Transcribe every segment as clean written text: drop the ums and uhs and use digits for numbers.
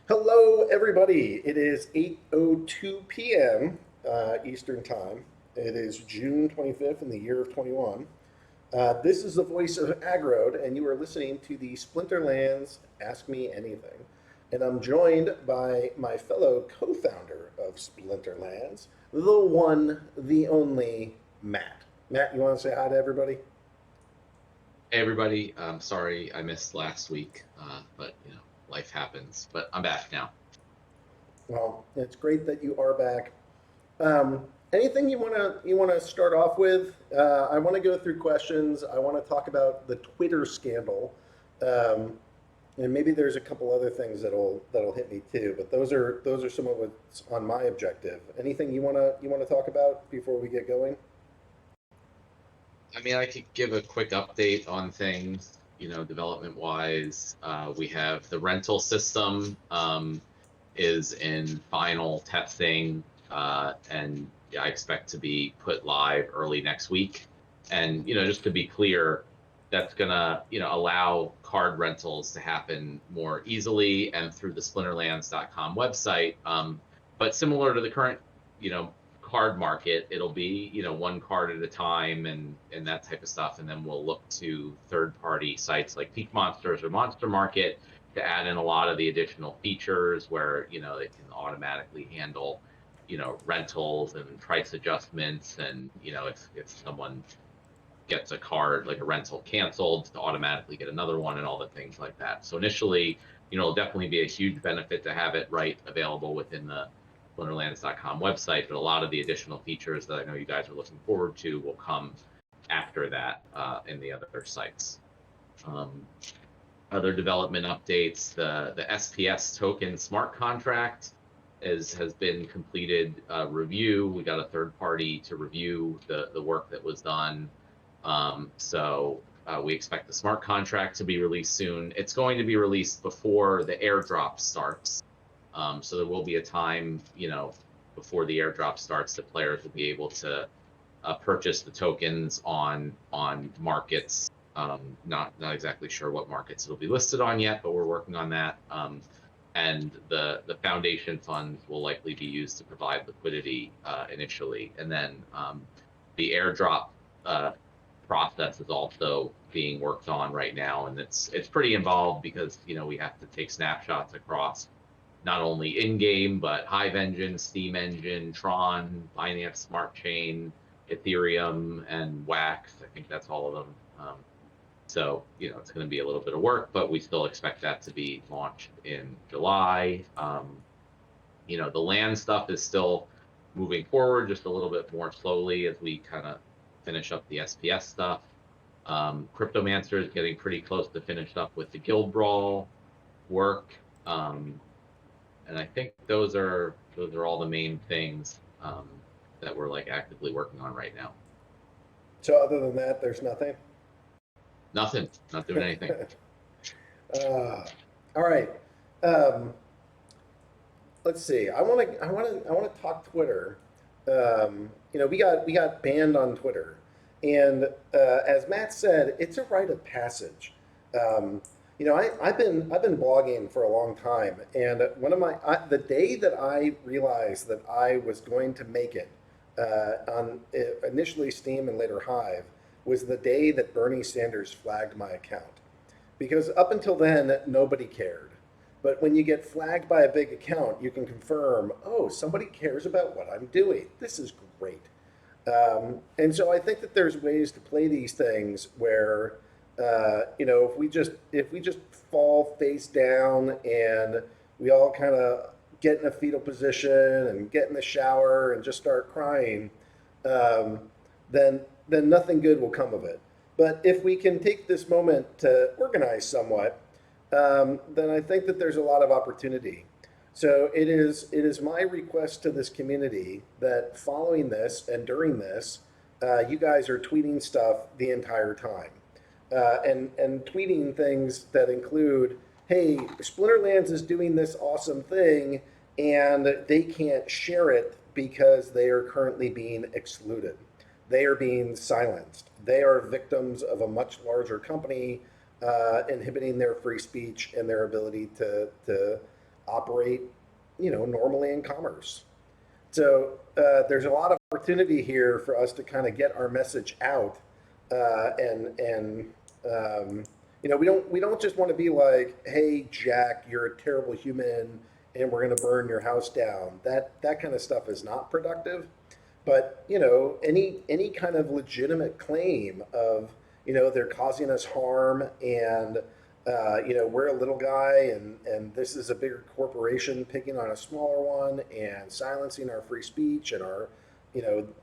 Hello, everybody. It is 8:02 p.m. Eastern Time. It is June 25th in the year of 21. This is the voice of Agrode, and you are listening to the Splinterlands Ask Me Anything. And I'm joined by my fellow co-founder of Splinterlands, the one, the only Matt. Matt, you want to say hi to everybody? Hey everybody, sorry I missed last week, but life happens. But I'm back now. Well, it's great that you are back. Anything you wanna start off with? I want to go through questions. I want to talk about the Twitter scandal, um, and maybe there's a couple other things that'll hit me too. But those are some of what's on my objective. Anything you wanna talk about before we get going? I mean, I could give a quick update on things, development wise. We have the rental system is in final testing, and I expect to be put live early next week. And just to be clear, that's gonna allow card rentals to happen more easily and through the Splinterlands.com website. But similar to the current, you know, card market, it'll be one card at a time and that type of stuff, and then we'll look to third party sites like Peak Monsters or Monster Market to add in a lot of the additional features where they can automatically handle rentals and price adjustments, and if someone gets a card like a rental canceled to automatically get another one and all the things like that. So initially, it'll definitely be a huge benefit to have it right available within the Splinterlands.com website, but a lot of the additional features that I know you guys are looking forward to will come after that in the other sites. Um, Other development updates: the SPS token smart contract has been completed review. We got a third party to review the work that was done. So we expect the smart contract to be released soon. It's going to be released before the airdrop starts. So there will be a time, before the airdrop starts, that players will be able to purchase the tokens on markets. Not exactly sure what markets it'll be listed on yet, but we're working on that. And the foundation funds will likely be used to provide liquidity initially, and then the airdrop process is also being worked on right now, and it's pretty involved because we have to take snapshots across not only in-game but Hive Engine, Steam Engine, Tron, Binance Smart Chain, Ethereum, and Wax. I think that's all of them. So it's going to be a little bit of work, but we still expect that to be launched in July. The land stuff is still moving forward just a little bit more slowly as we kind of finish up the SPS stuff. Cryptomancer is getting pretty close to finished up with the Guild Brawl work. And I think those are all the main things that we're like actively working on right now. So other than that, there's nothing. Nothing, not doing anything. uh, all right. Um, let's see. I want to talk Twitter. We got banned on Twitter, and as Matt said, it's a rite of passage. Um, I've been blogging for a long time, and the day that I realized that I was going to make it on initially Steam and later Hive was the day that Bernie Sanders flagged my account, because up until then nobody cared. But when you get flagged by a big account, you can confirm, oh, somebody cares about what I'm doing. This is great. And so I think that there's ways to play these things where, if we just fall face down and we all kind of get in a fetal position and get in the shower and just start crying, um, then nothing good will come of it. But if we can take this moment to organize somewhat, then I think that there's a lot of opportunity. So it is my request to this community that following this and during this, you guys are tweeting stuff the entire time, and tweeting things that include, "Hey, Splinterlands is doing this awesome thing, and they can't share it because they are currently being excluded. They are being silenced. They are victims of a much larger company inhibiting their free speech and their ability to operate, normally in commerce. So there's a lot of opportunity here for us to kind of get our message out, and we don't just want to be like, hey Jack, you're a terrible human, and we're going to burn your house down. That kind of stuff is not productive. But any kind of legitimate claim of they're causing us harm, and we're a little guy, and this is a bigger corporation picking on a smaller one and silencing our free speech and our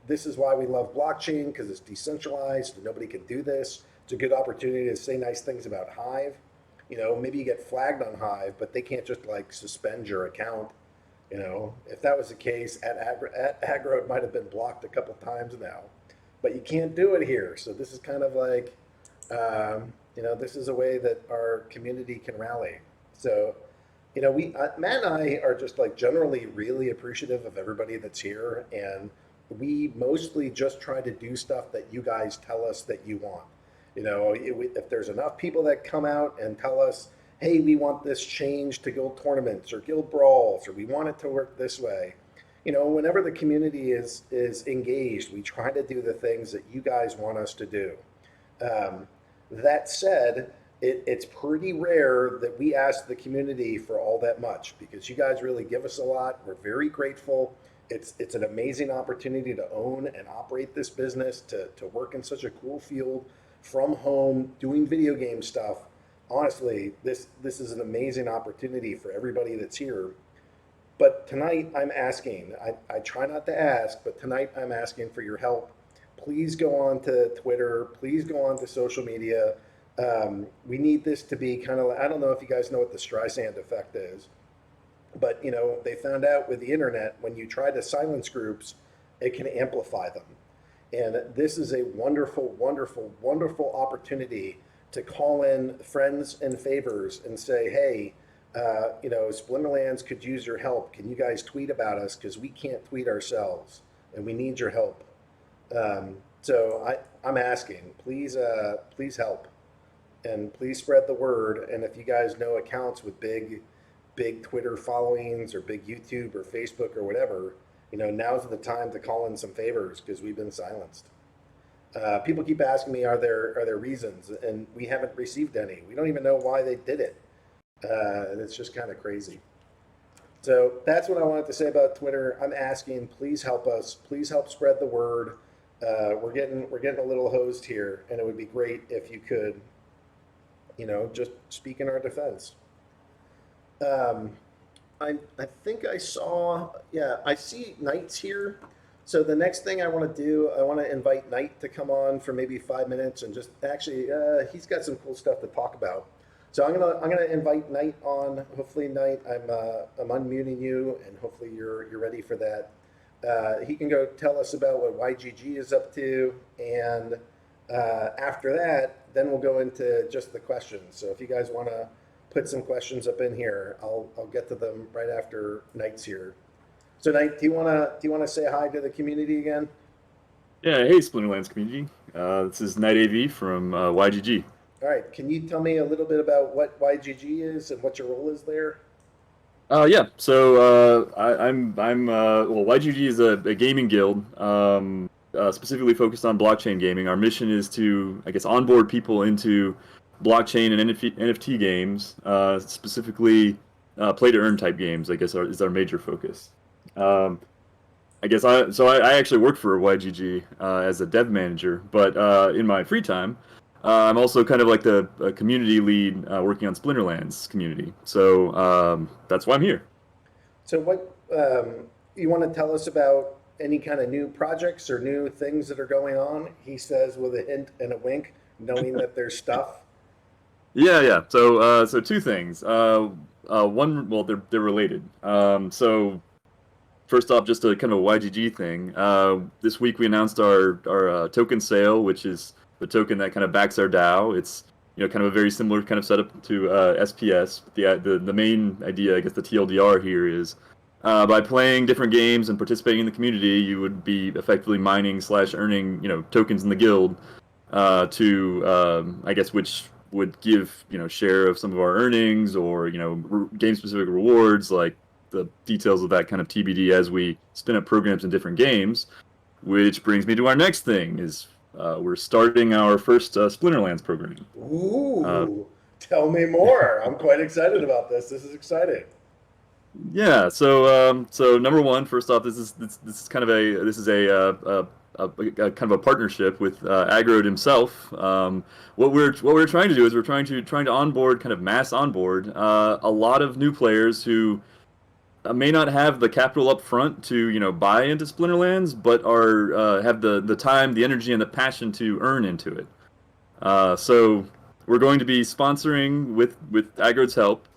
this is why we love blockchain, because it's decentralized and nobody can do this. It's a good opportunity to say nice things about Hive. Maybe you get flagged on Hive, but they can't just like suspend your account. If that was the case at Agro, it might have been blocked a couple times now, but you can't do it here. So this is kind of like, this is a way that our community can rally. So, Matt and I are just like generally really appreciative of everybody that's here, and we mostly just try to do stuff that you guys tell us that you want. If there's enough people that come out and tell us, hey, we want this change to guild tournaments or guild brawls, or we want it to work this way. Whenever the community is engaged, we try to do the things that you guys want us to do. That said, it's pretty rare that we ask the community for all that much, because you guys really give us a lot. We're very grateful. It's an amazing opportunity to own and operate this business, to work in such a cool field from home, doing video game stuff. Honestly, this is an amazing opportunity for everybody that's here. But tonight I'm asking, I try not to ask, but tonight I'm asking for your help. Please go on to Twitter. Please go on to social media. We need this to be kind of, I don't know if you guys know what the Streisand effect is, but they found out with the internet, when you try to silence groups, it can amplify them. And this is a wonderful, wonderful, wonderful opportunity to call in friends and favors and say, hey, Splinterlands could use your help. Can you guys tweet about us? Because we can't tweet ourselves, and we need your help. So I'm asking, please help, and please spread the word. And if you guys know accounts with big Twitter followings, or big YouTube or Facebook or whatever, now's the time to call in some favors, because we've been silenced. People keep asking me, are there reasons? And we haven't received any. We don't even know why they did it. And it's just kind of crazy. So that's what I wanted to say about Twitter. I'm asking, please help us. Please help spread the word. We're getting a little hosed here, and it would be great if you could, just speak in our defense. I think I saw, I see Knight's here. So the next thing I want to do, I want to invite Knight to come on for maybe 5 minutes, and just actually, he's got some cool stuff to talk about. So I'm gonna invite Knight on. Hopefully, Knight, I'm unmuting you, and hopefully you're ready for that. He can go tell us about what YGG is up to, and after that, then we'll go into just the questions. So if you guys want to put some questions up in here, I'll get to them right after Knight's here. So Knight, do you wanna say hi to the community again? Yeah, hey Splinterlands community. This is Knight AV from YGG. All right, can you tell me a little bit about what YGG is and what your role is there? Yeah, so well, YGG is a gaming guild, specifically focused on blockchain gaming. Our mission is to, I guess, onboard people into blockchain and NFT games, specifically play-to-earn type games, I guess, is our major focus. I actually work for YGG as a dev manager, but in my free time, I'm also kind of like the community lead working on Splinterlands community. So that's why I'm here. So what you want to tell us about any kind of new projects or new things that are going on? He says with a hint and a wink, knowing that there's stuff. Yeah. So two things. One, well, they're related. So first off, just a kind of a YGG thing. This week we announced our token sale, which is the token that kind of backs our DAO. It's kind of a very similar kind of setup to SPS. The main idea, I guess, the TLDR here is by playing different games and participating in the community, you would be effectively mining / earning tokens in the guild to I guess which would give share of some of our earnings or game specific rewards, like the details of that kind of TBD as we spin up programs in different games. Which brings me to our next thing is we're starting our first Splinterlands program. Ooh, tell me more. I'm quite excited about this. This is exciting. Yeah. So number one, first off, this is kind of a kind of a partnership with Agrod himself. What we're trying to do is we're trying to onboard, kind of mass onboard a lot of new players who may not have the capital up front to buy into Splinterlands, but are have the time, the energy, and the passion to earn into it. So we're going to be sponsoring with Agrod's help.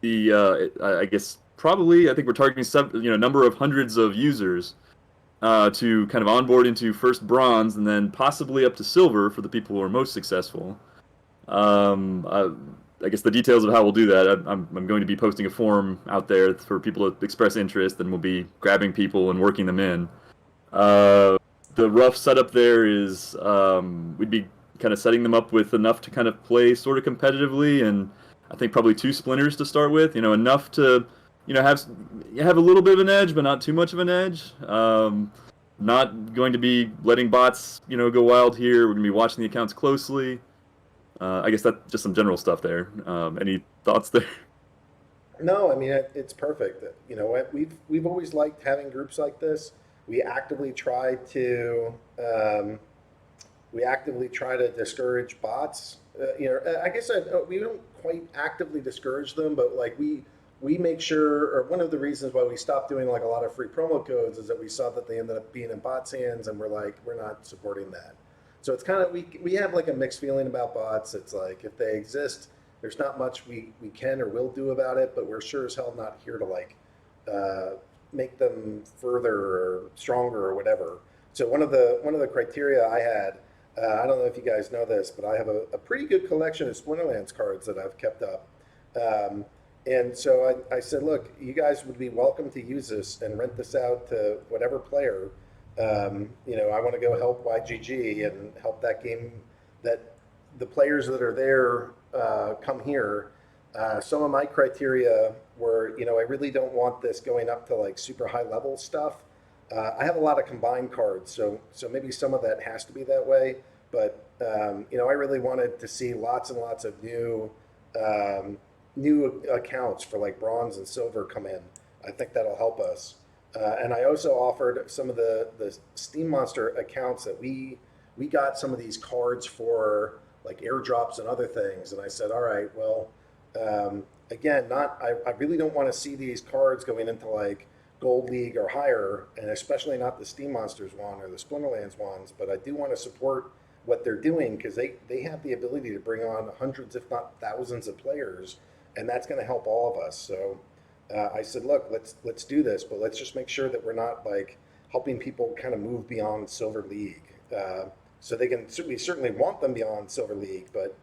I guess probably I think we're targeting number of hundreds of users to kind of onboard into first bronze and then possibly up to silver for the people who are most successful. I guess the details of how we'll do that, I'm going to be posting a form out there for people to express interest, and we'll be grabbing people and working them in. The rough setup there is we'd be kind of setting them up with enough to kind of play sort of competitively, and I think probably 2 splinters to start with, enough to have a little bit of an edge, but not too much of an edge. Not going to be letting bots go wild here. We're going to be watching the accounts closely. I guess that's just some general stuff there. Any thoughts there? No, I mean it's perfect. You know what? We've always liked having groups like this. We actively try to discourage bots. I guess we don't quite actively discourage them, but like we make sure, or one of the reasons why we stopped doing like a lot of free promo codes is that we saw that they ended up being in bots' hands, and we're not supporting that. So it's kind of we have like a mixed feeling about bots. It's like if they exist, there's not much we can or will do about it, but we're sure as hell not here to like make them further or stronger or whatever. So one of the criteria I had, I don't know if you guys know this, but I have a pretty good collection of Splinterlands cards that I've kept up. And so I said, look, you guys would be welcome to use this and rent this out to whatever player. I want to go help YGG and help that game, that the players that are there come here. Some of my criteria were, I really don't want this going up to like super high level stuff. I have a lot of combined cards, so maybe some of that has to be that way. But I really wanted to see lots and lots of new accounts for like bronze and silver come in. I think that'll help us. And I also offered some of the Steam Monster accounts that we got some of these cards for like airdrops and other things. And I said, all right, well, again, I really don't want to see these cards going into like Gold League or higher, and especially not the Steam Monsters one or the Splinterlands ones. But I do want to support what they're doing because they have the ability to bring on hundreds, if not thousands, of players, and that's going to help all of us. So. I said, look, let's do this, but let's just make sure that we're not like helping people kind of move beyond Silver League. So they can certainly want them beyond Silver League, but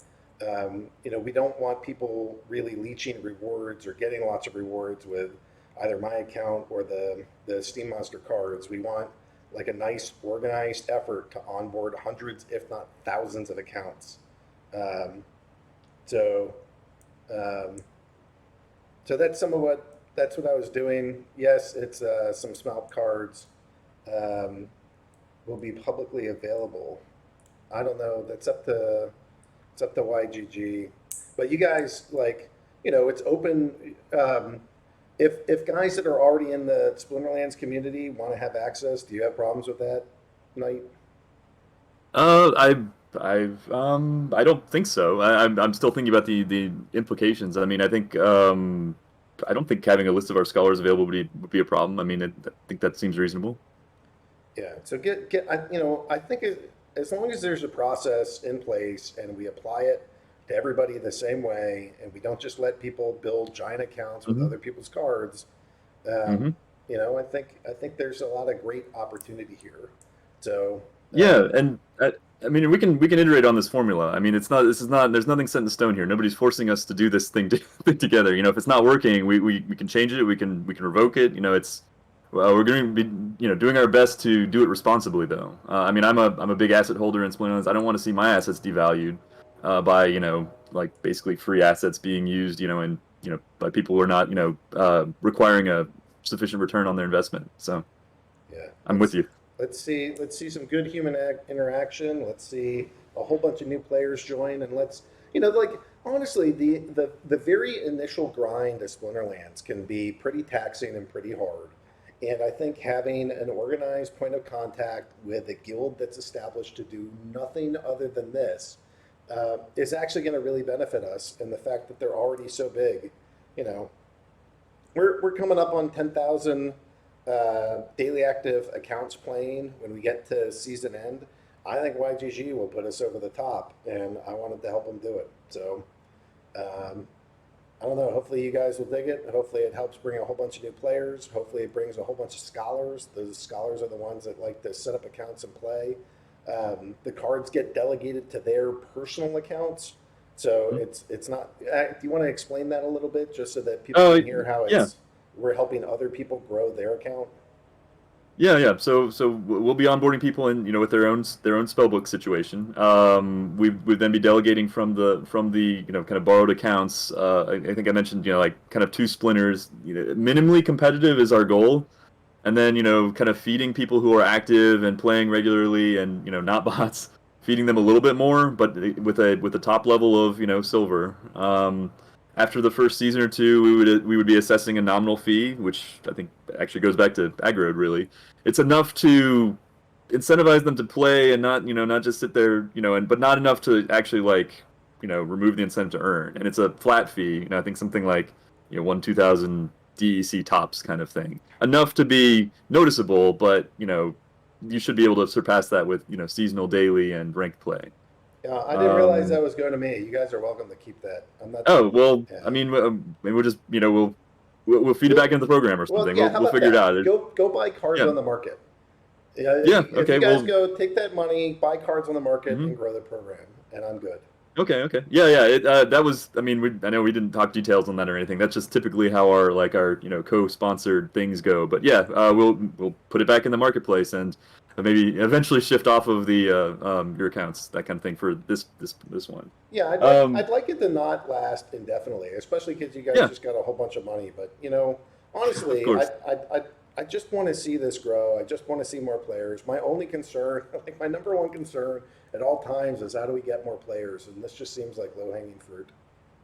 we don't want people really leeching rewards or getting lots of rewards with either my account or the Steam Monster cards. We want like a nice organized effort to onboard hundreds, if not thousands, of accounts. So that's that's what I was doing. Yes, it's some smelt cards will be publicly available. I don't know. It's up to YGG. But you guys, like, it's open. If guys that are already in the Splinterlands community want to have access, do you have problems with that, Knight? I don't think so. I'm still thinking about the implications. I mean, I think I don't think having a list of our scholars available would be a problem. I mean, I think that seems reasonable. Yeah. So I think as long as there's a process in place and we apply it to everybody the same way, and we don't just let people build giant accounts with other people's cards, I think there's a lot of great opportunity here. So yeah, and I mean, we can iterate on this formula. I mean, there's nothing set in stone here. Nobody's forcing us to do this thing together. If it's not working, we can change it. We can revoke it. We're going to be doing our best to do it responsibly, though. I mean, I'm a big asset holder in Splinterlands. I don't want to see my assets devalued. by like basically free assets being used and by people who are not requiring a sufficient return on their investment. So Yeah, I'm with you. let's see some good human interaction. Let's see a whole bunch of new players join, and let's like honestly, the very initial grind of Splinterlands can be pretty taxing and pretty hard. And I think having an organized point of contact with a guild that's established to do nothing other than this is actually going to really benefit us. And the fact that they're already so big, you know, we're coming up on 10,000 daily active accounts playing when we get to season end. I think YGG will put us over the top, and I wanted to help them do it. So um, I don't know. Hopefully, you guys will dig it. Hopefully, it helps bring a whole bunch of new players. Hopefully, it brings a whole bunch of scholars. Those scholars are the ones that like to set up accounts and play. The cards get delegated to their personal accounts, so Mhm. it's not. Do you want to explain that a little bit, just so that people Oh can hear how yeah. we're helping other people grow their account? Yeah. So we'll be onboarding people in with their own spellbook situation. We then be delegating from the kind of borrowed accounts. I think I mentioned like kind of two splinters. Minimally competitive is our goal, and then kind of feeding people who are active and playing regularly and not bots, feeding them a little bit more, but with a top level of silver. After the first season or two, we would be assessing a nominal fee, which I think actually goes back to aggro. Really, it's enough to incentivize them to play and not just sit there and but not enough to actually like remove the incentive to earn. And it's a flat fee. I think something like 1-2,000 DEC tops kind of thing. Enough to be noticeable, but you should be able to surpass that with seasonal daily and ranked play. I didn't realize Um, that was going to me. You guys are welcome to keep that. I'm not. oh well, I Yeah. mean, maybe we'll just we'll feed it back Well, into the program or well, something. yeah. We'll How we'll about figure it that? out. Go buy cards Yeah, on the market. Yeah, yeah. if you Okay, guys well. go take that money, buy cards on the market, and Mhm. grow the program, and I'm good. Okay. Yeah. That was. I mean, I know we didn't talk details on that or anything. That's just typically how our co-sponsored things go. But yeah, we'll put it back in the marketplace and maybe eventually shift off of the your accounts, that kind of thing for this one. Yeah, Um, I'd like it to not last indefinitely, especially because you guys yeah, just got a whole bunch of money. But of honestly, course. I just want to see this grow. I just want to see more players. My only concern, like my number one concern at all times, is how do we get more players? And this just seems like low hanging fruit.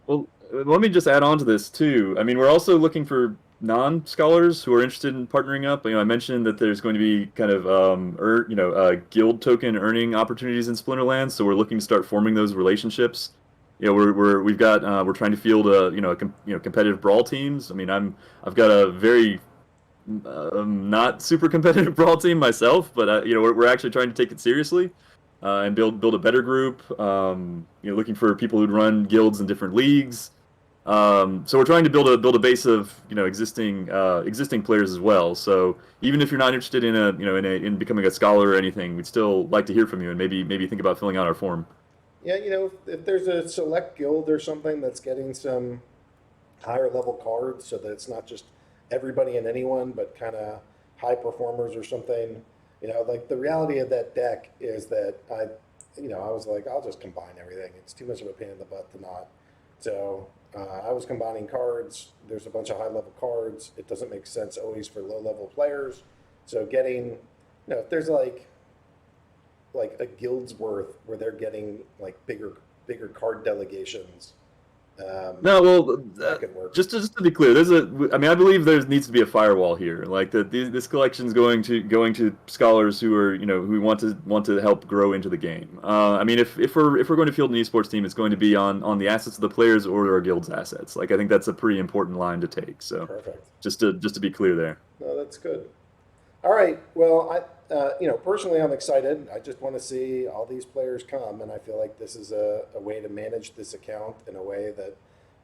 Well, let me just add on to this too. I mean, we're also looking for non-scholars who are interested in partnering up. I mentioned that there's going to be kind of guild token earning opportunities in Splinterlands, so we're looking to start forming those relationships. We're trying to field competitive brawl teams. I mean, I've got a very not super competitive brawl team myself, but we're actually trying to take it seriously and build a better group. Looking for people who'd run guilds in different leagues. So we're trying to build a base of existing players as well. So even if you're not interested in in becoming a scholar or anything, we'd still like to hear from you and maybe think about filling out our form. Yeah, if there's a select guild or something that's getting some higher level cards, so that it's not just everybody and anyone, but kind of high performers or something. Like the reality of that deck is that I was like, I'll just combine everything. It's too much of a pain in the butt to not. So I was combining cards. There's a bunch of high level cards. It doesn't make sense always for low level players. So getting, if there's like a guild's worth where they're getting like bigger card delegations, um, No, well, that could work. just to be clear, I mean, I believe there needs to be a firewall here. Like this collection is going to scholars who are, who want to help grow into the game. I mean, if we're going to field an esports team, it's going to be on the assets of the players or our guild's assets. Like, I think that's a pretty important line to take. So, Perfect. just to be clear there. No, that's good. All right. Well, personally, I'm excited. I just want to see all these players come, and I feel like this is a way to manage this account in a way that,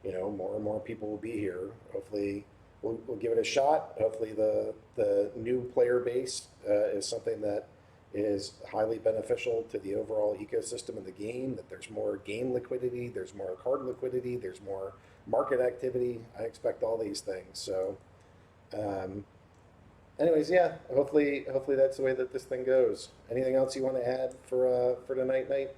more and more people will be here. Hopefully, we'll give it a shot. Hopefully, the new player base is something that is highly beneficial to the overall ecosystem of the game. That there's more game liquidity, there's more card liquidity, there's more market activity. I expect all these things. So. Um, Anyways, yeah. Hopefully that's the way that this thing goes. Anything else you want to add for tonight, Nate?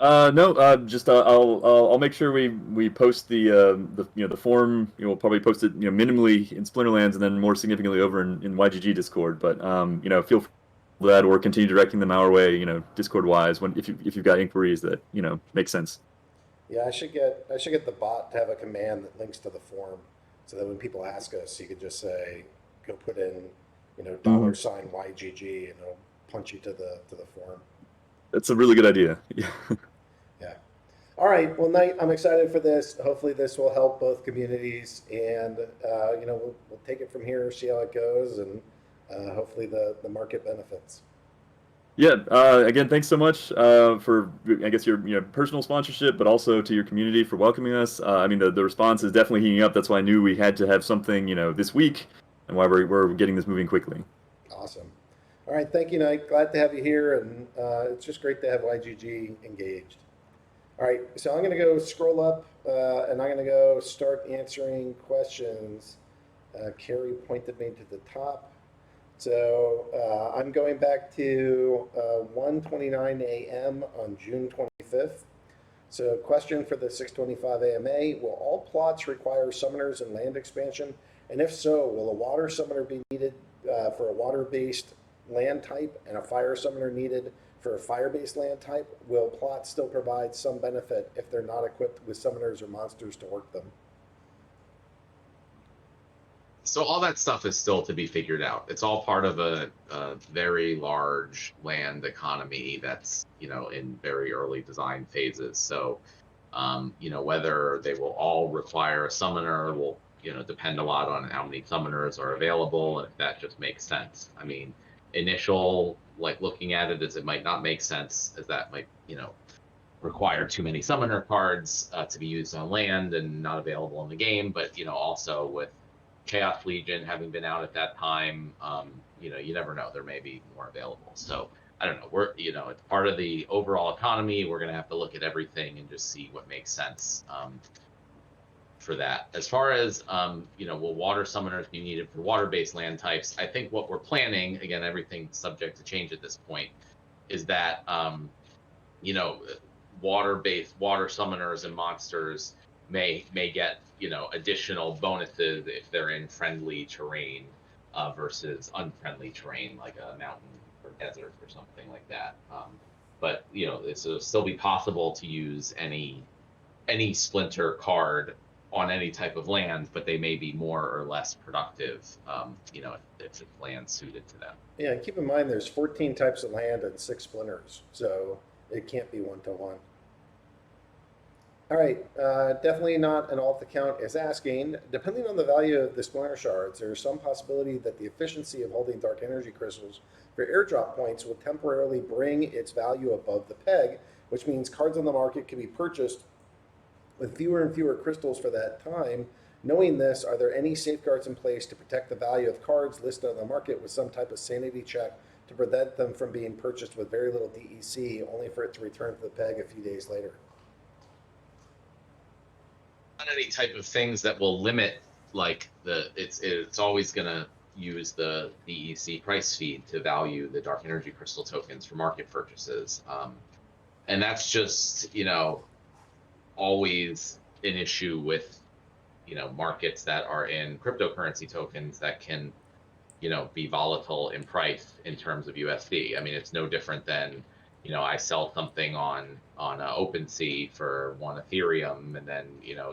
No, just I'll make sure we post the form. We'll probably post it minimally in Splinterlands and then more significantly over in YGG Discord. But feel free to that or continue directing them our way. Discord wise when if you've got inquiries that make sense. Yeah, I should get the bot to have a command that links to the form, so that when people ask us, you could just say, go put in, $ YGG, and it'll punch you to the form. That's a really good idea. Yeah. Yeah. All right. Well, Knight, I'm excited for this. Hopefully, this will help both communities, and we'll take it from here, see how it goes, and hopefully the market benefits. Yeah. Again, thanks so much for I guess your personal sponsorship, but also to your community for welcoming us. I mean, the response is definitely heating up. That's why I knew we had to have something this week, and why we're getting this moving quickly. Awesome. All right. Thank you, Knight. Glad to have you here, and it's just great to have YGG engaged. All right. So I'm going to go scroll up, and I'm going to go start answering questions. Carrie pointed me to the top. So I'm going back to 1:29 a.m. on June 25th. So question for the 625 AMA, will all plots require summoners and land expansion? And if so, will a water summoner be needed for a water-based land type and a fire summoner needed for a fire-based land type? Will plots still provide some benefit if they're not equipped with summoners or monsters to work them? So all that stuff is still to be figured out. It's all part of a very large land economy that's in very early design phases. So whether they will all require a summoner will depend a lot on how many summoners are available and if that just makes sense. I mean, initial looking at it is it might not make sense, as that might require too many summoner cards to be used on land and not available in the game. But also with Chaos Legion having been out at that time, you never know, there may be more available. So I don't know, we're it's part of the overall economy. We're going to have to look at everything and just see what makes sense for that. As far as will water summoners be needed for water-based land types, I think what we're planning, again, everything's subject to change at this point, is that water-based water summoners and monsters may get additional bonuses if they're in friendly terrain versus unfriendly terrain like a mountain or desert or something like that. But it'll still be possible to use any Splinter card on any type of land, but they may be more or less productive if it's land suited to them. Yeah, and keep in mind there's 14 types of land and 6 splinters, so it can't be 1-to-1. All right, definitely not an alt account is asking. Depending on the value of the Splinter shards, there is some possibility that the efficiency of holding dark energy crystals for airdrop points will temporarily bring its value above the peg, which means cards on the market can be purchased with fewer and fewer crystals for that time. Knowing this, are there any safeguards in place to protect the value of cards listed on the market with some type of sanity check to prevent them from being purchased with very little DEC, only for it to return to the peg a few days later? Not any type of things that will limit it's always going to use the DEC price feed to value the dark energy crystal tokens for market purchases, and that's just always an issue with markets that are in cryptocurrency tokens that can be volatile in price in terms of USD. I mean, it's no different than I sell something on OpenSea for 1 Ethereum, and then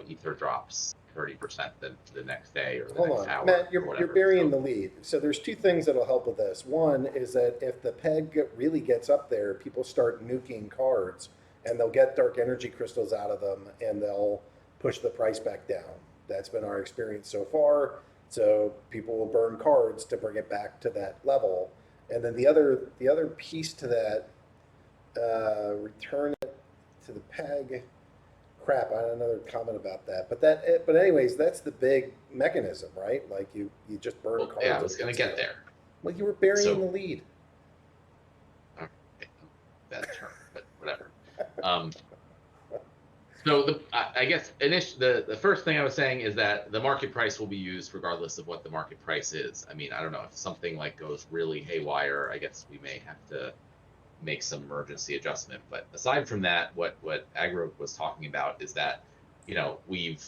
Ether drops 30% the next day or the next hour. Matt, you're burying the lead. So there's 2 things that'll help with this. One is that if the peg really gets up there, people start nuking cards, and they'll get dark energy crystals out of them, and they'll push the price back down. That's been our experience so far. So people will burn cards to bring it back to that level. And then the other piece to that, return it to the peg. Crap, I had another comment about that. But anyways, that's the big mechanism, right? Like you just burn cards. Yeah, I was going to get there. Well, you were burying the lead. That term, but whatever. So I guess the first thing I was saying is that the market price will be used regardless of what the market price is. I mean, I don't know if something goes really haywire. I guess we may have to make some emergency adjustment. But aside from that, what Agro was talking about is that, we've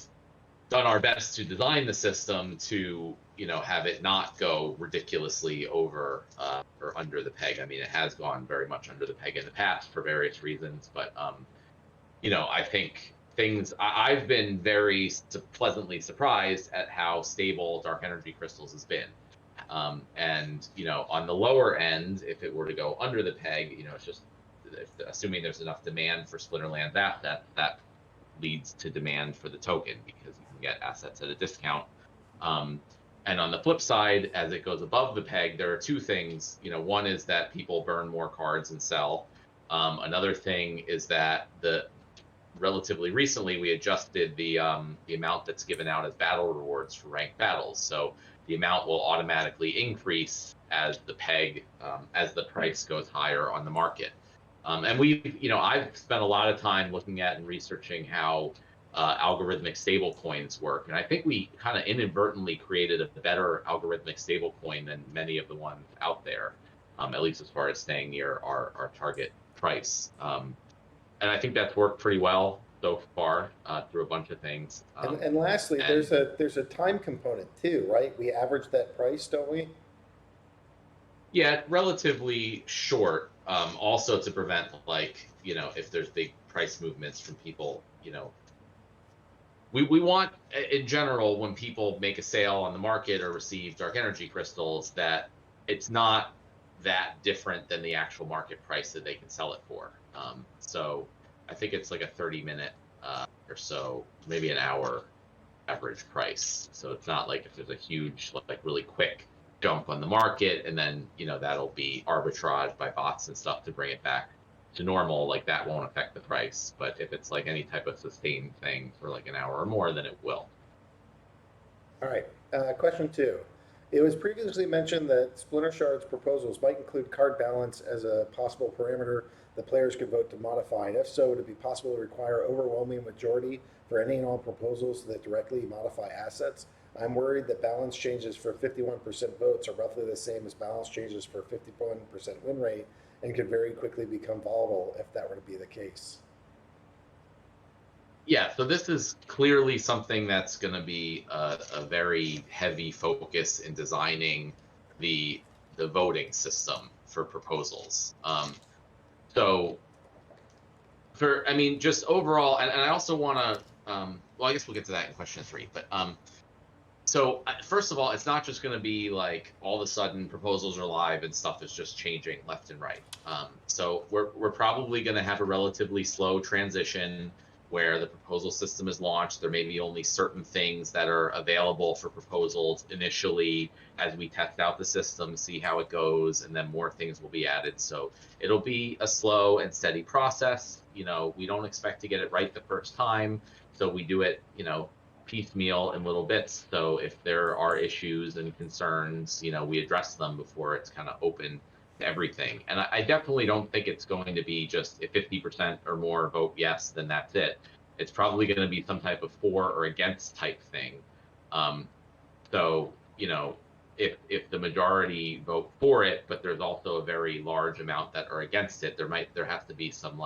done our best to design the system to, have it not go ridiculously over or under the peg. I mean, it has gone very much under the peg in the past for various reasons, but I think I've been very pleasantly surprised at how stable Dark Energy Crystals has been. And on the lower end, if it were to go under the peg, it's just assuming there's enough demand for Splinterlands that leads to demand for the token, because you can get assets at a discount. And on the flip side, as it goes above the peg, there are two things. One is that people burn more cards and sell. Another thing is that relatively recently we adjusted the amount that's given out as battle rewards for ranked battles. So the amount will automatically increase as the peg, as the price goes higher on the market. And I've spent a lot of time looking at and researching how algorithmic stablecoins work. And I think we kind of inadvertently created a better algorithmic stablecoin than many of the ones out there, at least as far as staying near our target price. And I think that's worked pretty well so far through a bunch of things. And lastly, there's a time component too, right? We average that price, don't we? Yeah, relatively short. Also to prevent, if there's big price movements from people, we want, in general, when people make a sale on the market or receive Dark Energy Crystals, that it's not that different than the actual market price that they can sell it for. So I think it's like a 30-minute or so, maybe an hour average price. So it's not like if there's a huge, really quick jump on the market, and then, that'll be arbitraged by bots and stuff to bring it back to normal, that won't affect the price. But if it's any type of sustained thing for an hour or more, then it will. All right. Question 2. It was previously mentioned that Splinter Shard's proposals might include card balance as a possible parameter the players could vote to modify. And if so, would it be possible to require overwhelming majority for any and all proposals that directly modify assets? I'm worried that balance changes for 51% votes are roughly the same as balance changes for 51% win rate, and could very quickly become volatile if that were to be the case. Yeah, so this is clearly something that's going to be a very heavy focus in designing the voting system for proposals. So just overall, and I also want to, well, I guess we'll get to that in question 3, but so first of all, it's not just going to be all of a sudden proposals are live and stuff is just changing left and right. So we're probably going to have a relatively slow transition where the proposal system is launched. There may be only certain things that are available for proposals initially as we test out the system, see how it goes, and then more things will be added. So it'll be a slow and steady process. We don't expect to get it right the first time, so we do it, piecemeal in little bits. So if there are issues and concerns, we address them before it's kind of open to everything. And I definitely don't think it's going to be just if 50% or more vote yes, then that's it. It's probably going to be some type of for or against type thing. So, if the majority vote for it, but there's also a very large amount that are against it, there has to be some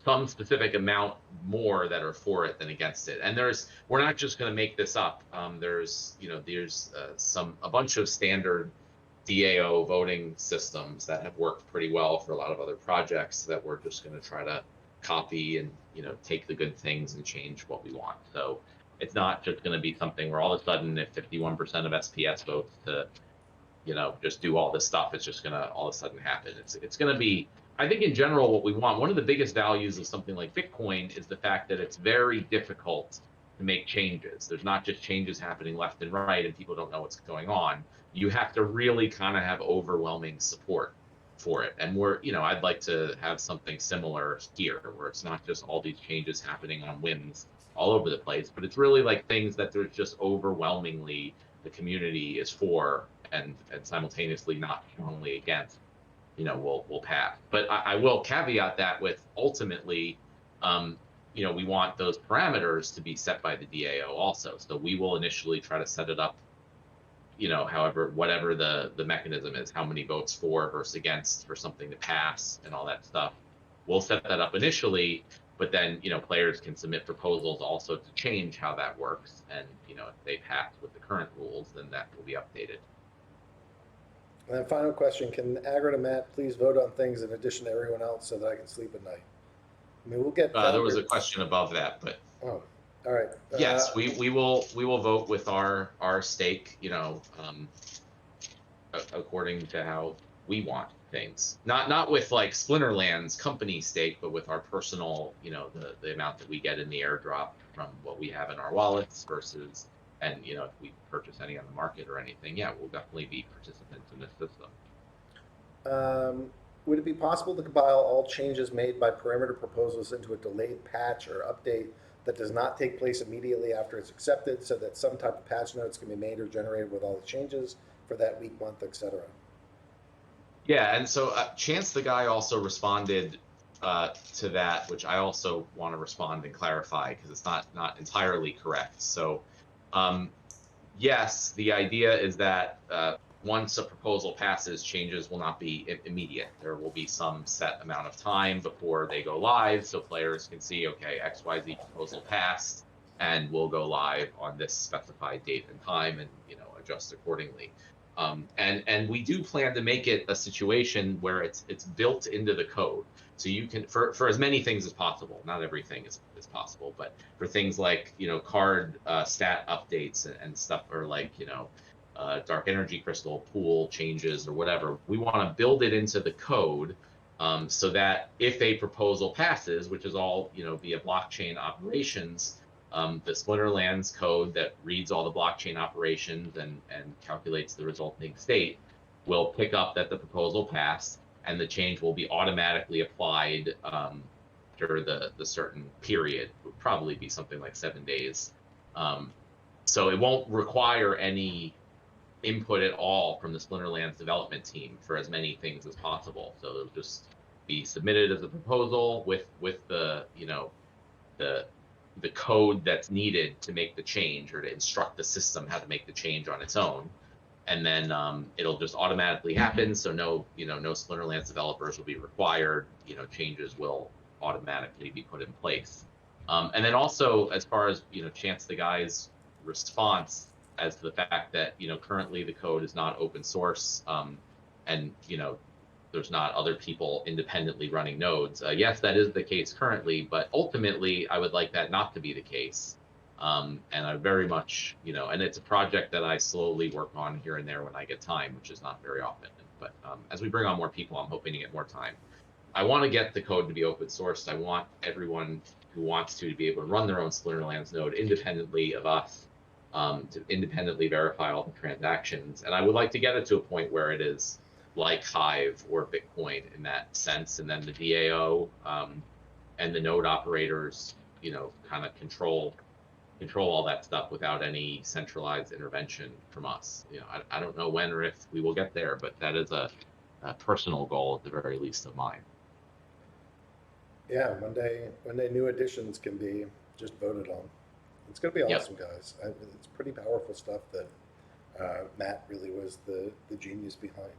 some specific amount more that are for it than against it. And we're not just going to make this up. There's a bunch of standard DAO voting systems that have worked pretty well for a lot of other projects that we're just going to try to copy and, take the good things and change what we want. So it's not just going to be something where all of a sudden, if 51% of SPS votes to, just do all this stuff, it's just going to all of a sudden happen. It's going to be, I think in general, what we want, one of the biggest values of something like Bitcoin is the fact that it's very difficult to make changes. There's not just changes happening left and right and people don't know what's going on. You have to really kind of have overwhelming support for it. And I'd like to have something similar here, where it's not just all these changes happening on whims all over the place, but it's really things that there's just overwhelmingly the community is for and simultaneously not strongly against. Will pass. But I will caveat that with ultimately, we want those parameters to be set by the DAO also. So we will initially try to set it up, however, whatever the mechanism is, how many votes for versus against for something to pass and all that stuff. We'll set that up initially, but then, players can submit proposals also to change how that works. And, if they pass with the current rules, then that will be updated. And then final question, can Agrid and Matt please vote on things in addition to everyone else so that I can sleep at night? I mean, we'll get There was a question above that, but oh, all right. yes, we will vote with our stake, according to how we want things. Not with like Splinterlands company stake, but with our personal, the amount that we get in the airdrop from what we have in our wallets versus, and if we purchase any on the market or anything, yeah, we'll definitely be participants in this system. Would it be possible to compile all changes made by perimeter proposals into a delayed patch or update that does not take place immediately after it's accepted, so that some type of patch notes can be made or generated with all the changes for that week, month, etc.? Yeah, and so Chance the Guy also responded to that, which I also want to respond and clarify because it's not entirely correct. So, yes, the idea is that once a proposal passes, changes will not be immediate. There will be some set amount of time before they go live, so players can see, okay, XYZ proposal passed, and we'll go live on this specified date and time, and adjust accordingly. And we do plan to make it a situation where it's built into the code, so you can for as many things as possible. Not everything is possible, but for things like card stat updates and stuff, or like dark energy crystal pool changes or whatever, we want to build it into the code so that if a proposal passes, which is all via blockchain operations, the Splinterlands code that reads all the blockchain operations and calculates the resulting state will pick up that the proposal passed, and the change will be automatically applied after the certain period. It would probably be something like 7 days. So it won't require any input at all from the Splinterlands development team for as many things as possible. So it'll just be submitted as a proposal with the the code that's needed to make the change, or to instruct the system how to make the change on its own, and then it'll just automatically happen. So no Splinterlands developers will be required. Changes will automatically be put in place. And then also, as far as Chance the Guy's response as to the fact that currently the code is not open source, and there's not other people independently running nodes. Yes, that is the case currently, but ultimately I would like that not to be the case. And I very much, and it's a project that I slowly work on here and there when I get time, which is not very often. But as we bring on more people, I'm hoping to get more time. I want to get the code to be open sourced. I want everyone who wants to be able to run their own Splinterlands node independently of us, to independently verify all the transactions. And I would like to get it to a point where it is like Hive or Bitcoin in that sense, and then the DAO and the node operators, kind of control all that stuff without any centralized intervention from us. I don't know when or if we will get there, but that is a personal goal at the very least of mine. Yeah, one day new additions can be just voted on. It's going to be awesome, guys. It's pretty powerful stuff that Matt really was the genius behind.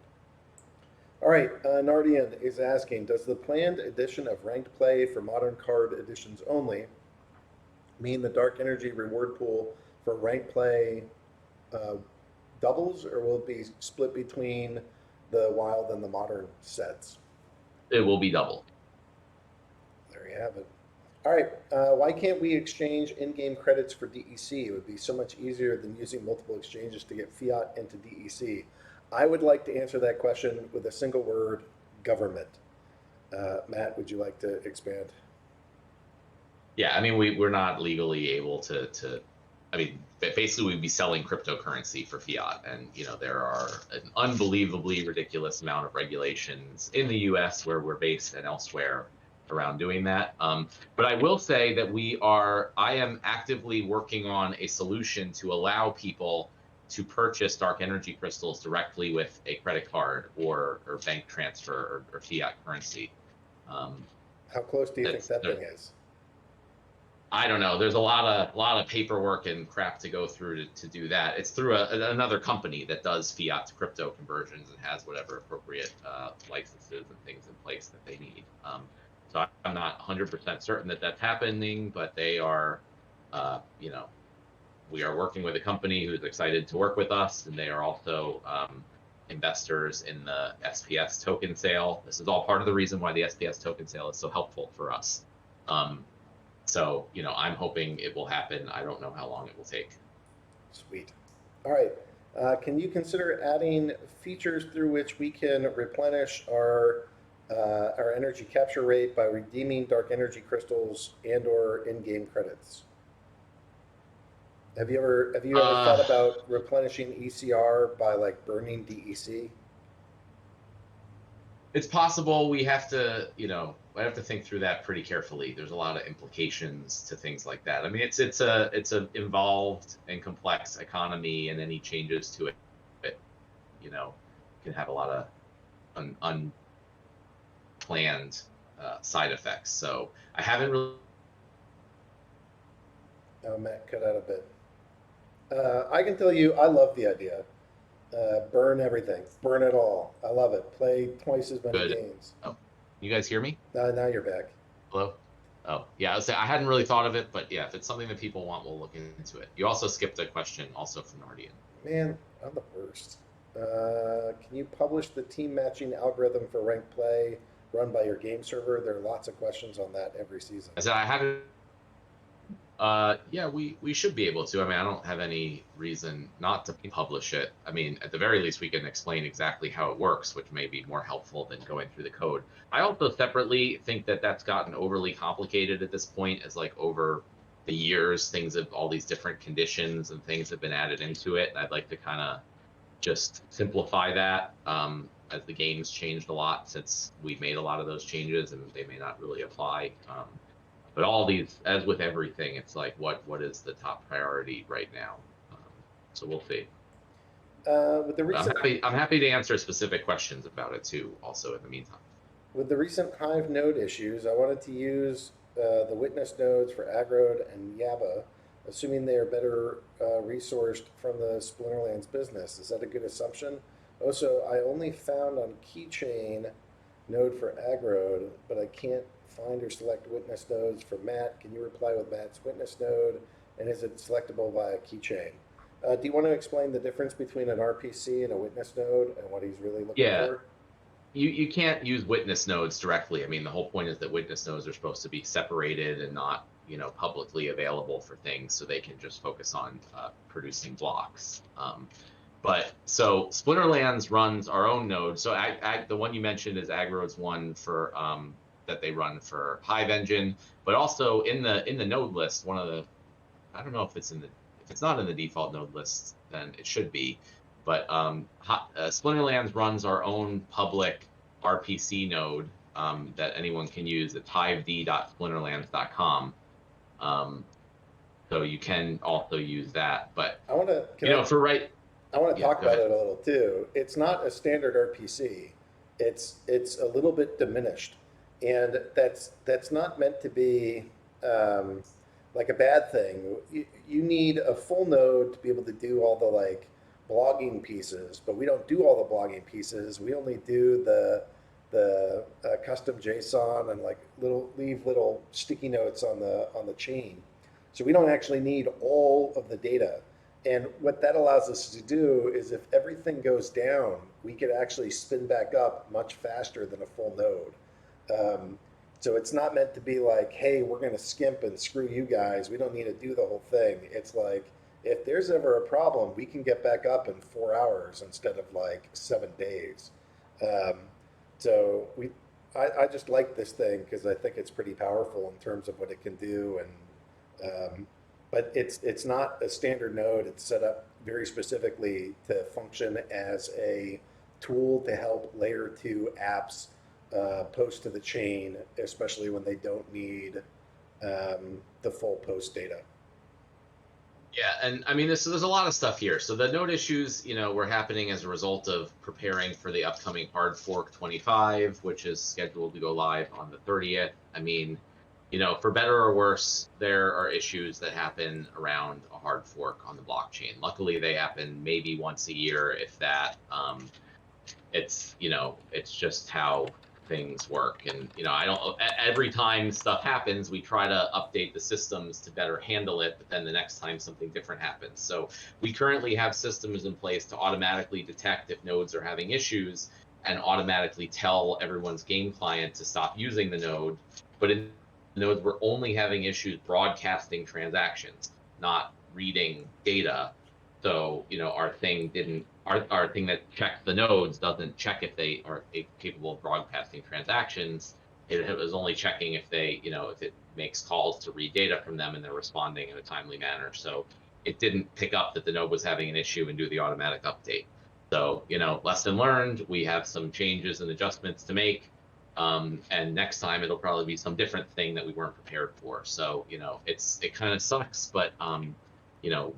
All right, Nardian is asking, does the planned addition of ranked play for modern card editions only mean the dark energy reward pool for ranked play doubles, or will it be split between the wild and the modern sets? It will be double. There you have it. All right, why can't we exchange in-game credits for DEC? It would be so much easier than using multiple exchanges to get fiat into DEC. I would like to answer that question with a single word: government. Matt, would you like to expand? Yeah, I mean, we're not legally able to. I mean, basically, we'd be selling cryptocurrency for fiat, and there are an unbelievably ridiculous amount of regulations in the U.S. where we're based and elsewhere around doing that. But I will say that I am actively working on a solution to allow people to purchase dark energy crystals directly with a credit card or bank transfer or fiat currency. How close do you think that thing is? I don't know. There's a lot of paperwork and crap to go through to do that. It's through another company that does fiat to crypto conversions and has whatever appropriate licenses and things in place that they need. So I'm not 100% certain that that's happening, but they are, you know, we are working with a company who's excited to work with us, and they are also investors in the SPS token sale. This is all part of the reason why the SPS token sale is so helpful for us. So, you know, I'm hoping it will happen. I don't know how long it will take. Sweet. All right. Can you consider adding features through which we can replenish our energy capture rate by redeeming dark energy crystals and/or in-game credits? Have you ever thought about replenishing ECR by like burning DEC? It's possible. We have to, you know, I have to think through that pretty carefully. There's a lot of implications to things like that. I mean, it's a involved and complex economy, and any changes to it, you know, can have a lot of unplanned side effects. So I haven't really. Oh, Matt cut out a bit. I can tell you, I love the idea. Burn everything, burn it all. I love it. Play twice as many Good. games. Oh, you guys hear me? Now you're back. Hello? Oh, yeah, I hadn't really thought of it, but yeah, if it's something that people want, we'll look into it. You also skipped a question also from Nardian. Man, I'm the worst. Can you publish the team matching algorithm for ranked play run by your game server? There are lots of questions on that every season. I said I haven't. Yeah, we should be able to. I mean, I don't have any reason not to publish it. I mean, at the very least, we can explain exactly how it works, which may be more helpful than going through the code. I also separately think that that's gotten overly complicated at this point, as like over the years, things of all these different conditions and things have been added into it. I'd like to kind of just simplify that, as the game's changed a lot since we've made a lot of those changes, and they may not really apply. But all these, as with everything, it's like what is the top priority right now? So we'll see. With the recent, I'm happy to answer specific questions about it too. Also, in the meantime, with the recent Hive node issues, I wanted to use the witness nodes for Agrode and Yaba, assuming they are better resourced from the Splinterlands business. Is that a good assumption? Also, I only found on Keychain node for Agrode, but I can't find or select witness nodes for Matt. Can you reply with Matt's witness node? And is it selectable via keychain? Do you want to explain the difference between an RPC and a witness node and what he's really looking for? You can't use witness nodes directly. I mean, the whole point is that witness nodes are supposed to be separated and not, you know, publicly available for things, so they can just focus on producing blocks. But so Splinterlands runs our own node. So the one you mentioned is Agrode's one for that they run for Hive Engine, but also in the node list, one of the, I don't know if it's if it's not in the default node list, then it should be. But Splinterlands runs our own public RPC node that anyone can use at hived.splinterlands.com. So you can also use that, but I want to, I want to talk about it a little too. It's not a standard RPC. It's a little bit diminished, and that's not meant to be like a bad thing. You need a full node to be able to do all the like blogging pieces, but we don't do all the blogging pieces. We only do the custom JSON and like leave little sticky notes on the chain. So we don't actually need all of the data. And what that allows us to do is if everything goes down, we could actually spin back up much faster than a full node. So it's not meant to be like, hey, we're going to skimp and screw you guys. We don't need to do the whole thing. It's like, if there's ever a problem, we can get back up in 4 hours instead of like 7 days. So I just like this thing because I think it's pretty powerful in terms of what it can do. And but it's not a standard node. It's set up very specifically to function as a tool to help layer 2 apps post to the chain, especially when they don't need the full post data. Yeah, and I mean, there's a lot of stuff here. So the node issues, you know, were happening as a result of preparing for the upcoming hard fork 25, which is scheduled to go live on the 30th. I mean, for better or worse, there are issues that happen around a hard fork on the blockchain. Luckily, they happen maybe once a year, if that. It's just how things work. And, I don't, every time stuff happens, we try to update the systems to better handle it, but then the next time something different happens. So we currently have systems in place to automatically detect if nodes are having issues and automatically tell everyone's game client to stop using the node. But in nodes, we're only having issues broadcasting transactions, not reading data. So, our thing that checks the nodes doesn't check if they are capable of broadcasting transactions. It was only checking if if it makes calls to read data from them and they're responding in a timely manner. So it didn't pick up that the node was having an issue and do the automatic update. So, lesson learned, we have some changes and adjustments to make. And next time it'll probably be some different thing that we weren't prepared for. So, it kind of sucks, but,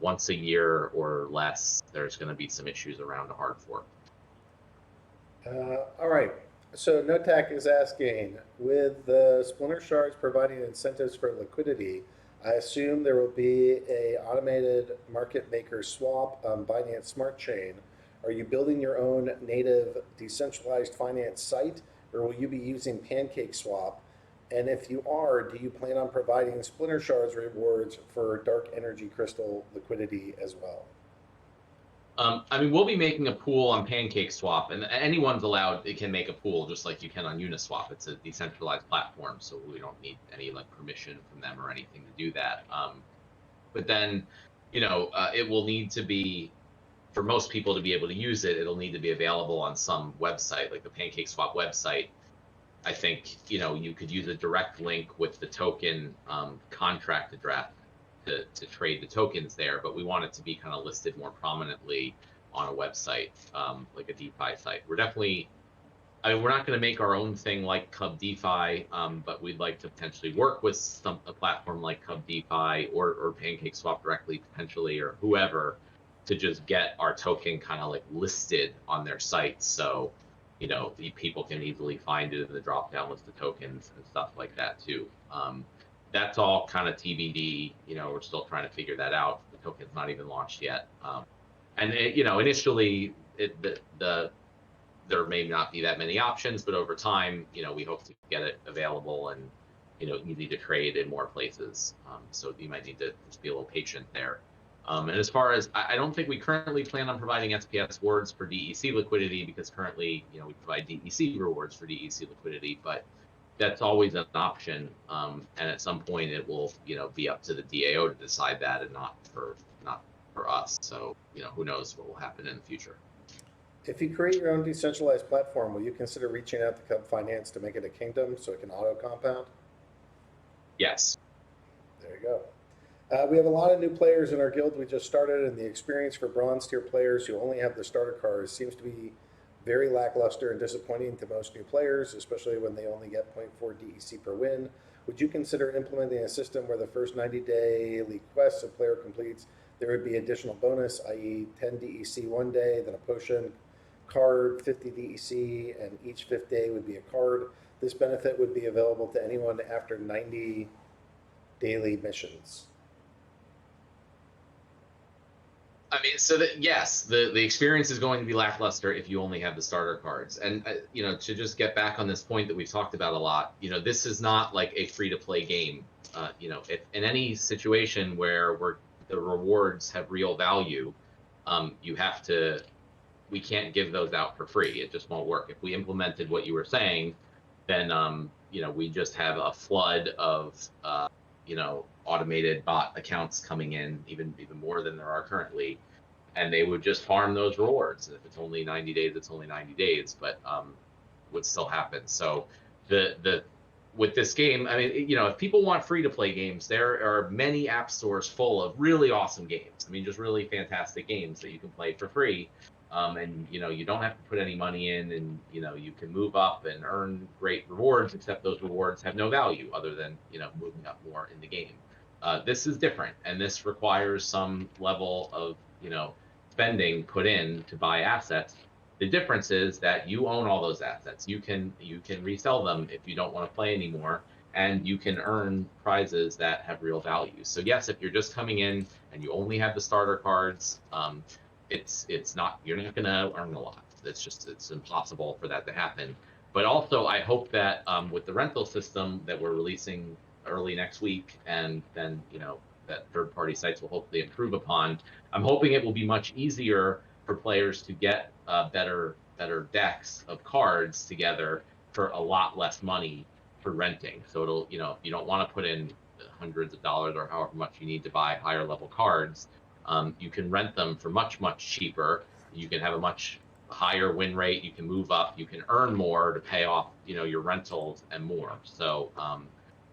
once a year or less, there's going to be some issues around a hard fork. All right. So NoTac is asking, with the Splinter shards providing incentives for liquidity, I assume there will be a automated market maker swap on Binance Smart Chain. Are you building your own native decentralized finance site, or will you be using PancakeSwap? And if you are, do you plan on providing Splinter shards rewards for dark energy crystal liquidity as well? We'll be making a pool on PancakeSwap, and anyone's allowed. It can make a pool just like you can on Uniswap. It's a decentralized platform, so we don't need any permission from them or anything to do that. But then, it will need to be, for most people to be able to use it. It'll need to be available on some website, like the PancakeSwap website. I think you could use a direct link with the token contract address to trade the tokens there, but we want it to be kind of listed more prominently on a website, like a DeFi site. We're definitely, we're not going to make our own thing like Cub DeFi, but we'd like to potentially work with a platform like Cub DeFi or PancakeSwap directly, potentially, or whoever, to just get our token kind of listed on their site. So, the people can easily find it in the drop-down list of tokens and stuff like that too. That's all kind of TBD. We're still trying to figure that out. The token's not even launched yet. Initially, there may not be that many options, but over time, we hope to get it available and, easy to trade in more places. So you might need to just be a little patient there. And as far as, I don't think we currently plan on providing SPS rewards for DEC liquidity, because currently, we provide DEC rewards for DEC liquidity, but that's always an option. And at some point it will, be up to the DAO to decide that, and not for us. So, who knows what will happen in the future. If you create your own decentralized platform, will you consider reaching out to Cub Finance to make it a kingdom so it can auto compound? Yes. There you go. We have a lot of new players in our guild we just started, and the experience for bronze tier players who only have the starter cards seems to be very lackluster and disappointing to most new players, especially when they only get 0.4 DEC per win. Would you consider implementing a system where the first 90 daily quests a player completes, there would be additional bonus, i.e. 10 DEC one day, then a potion card, 50 DEC, and each fifth day would be a card. This benefit would be available to anyone after 90 daily missions. Yes, the experience is going to be lackluster if you only have the starter cards. And, to just get back on this point that we've talked about a lot, this is not like a free-to-play game. If in any situation where the rewards have real value, we can't give those out for free. It just won't work. If we implemented what you were saying, then, we just have a flood of, automated bot accounts coming in, even more than there are currently, and they would just farm those rewards. And if it's only 90 days, it's only 90 days, but would still happen. So with this game, if people want free to play games, there are many app stores full of really awesome games. Just really fantastic games that you can play for free. And you don't have to put any money in, and you can move up and earn great rewards, except those rewards have no value other than moving up more in the game. This is different, and this requires some level of spending put in to buy assets. The difference is that you own all those assets. You can resell them if you don't want to play anymore, and you can earn prizes that have real value. So yes, if you're just coming in and you only have the starter cards, it's not, you're not going to earn a lot. It's impossible for that to happen. But also, I hope that with the rental system that we're releasing early next week, and then that third-party sites will hopefully improve upon, I'm hoping it will be much easier for players to get better decks of cards together for a lot less money for renting. So it'll, if you don't want to put in hundreds of dollars or however much you need to buy higher level cards, you can rent them for much cheaper. You can have a much higher win rate. You can move up. You can earn more to pay off, your rentals and more. So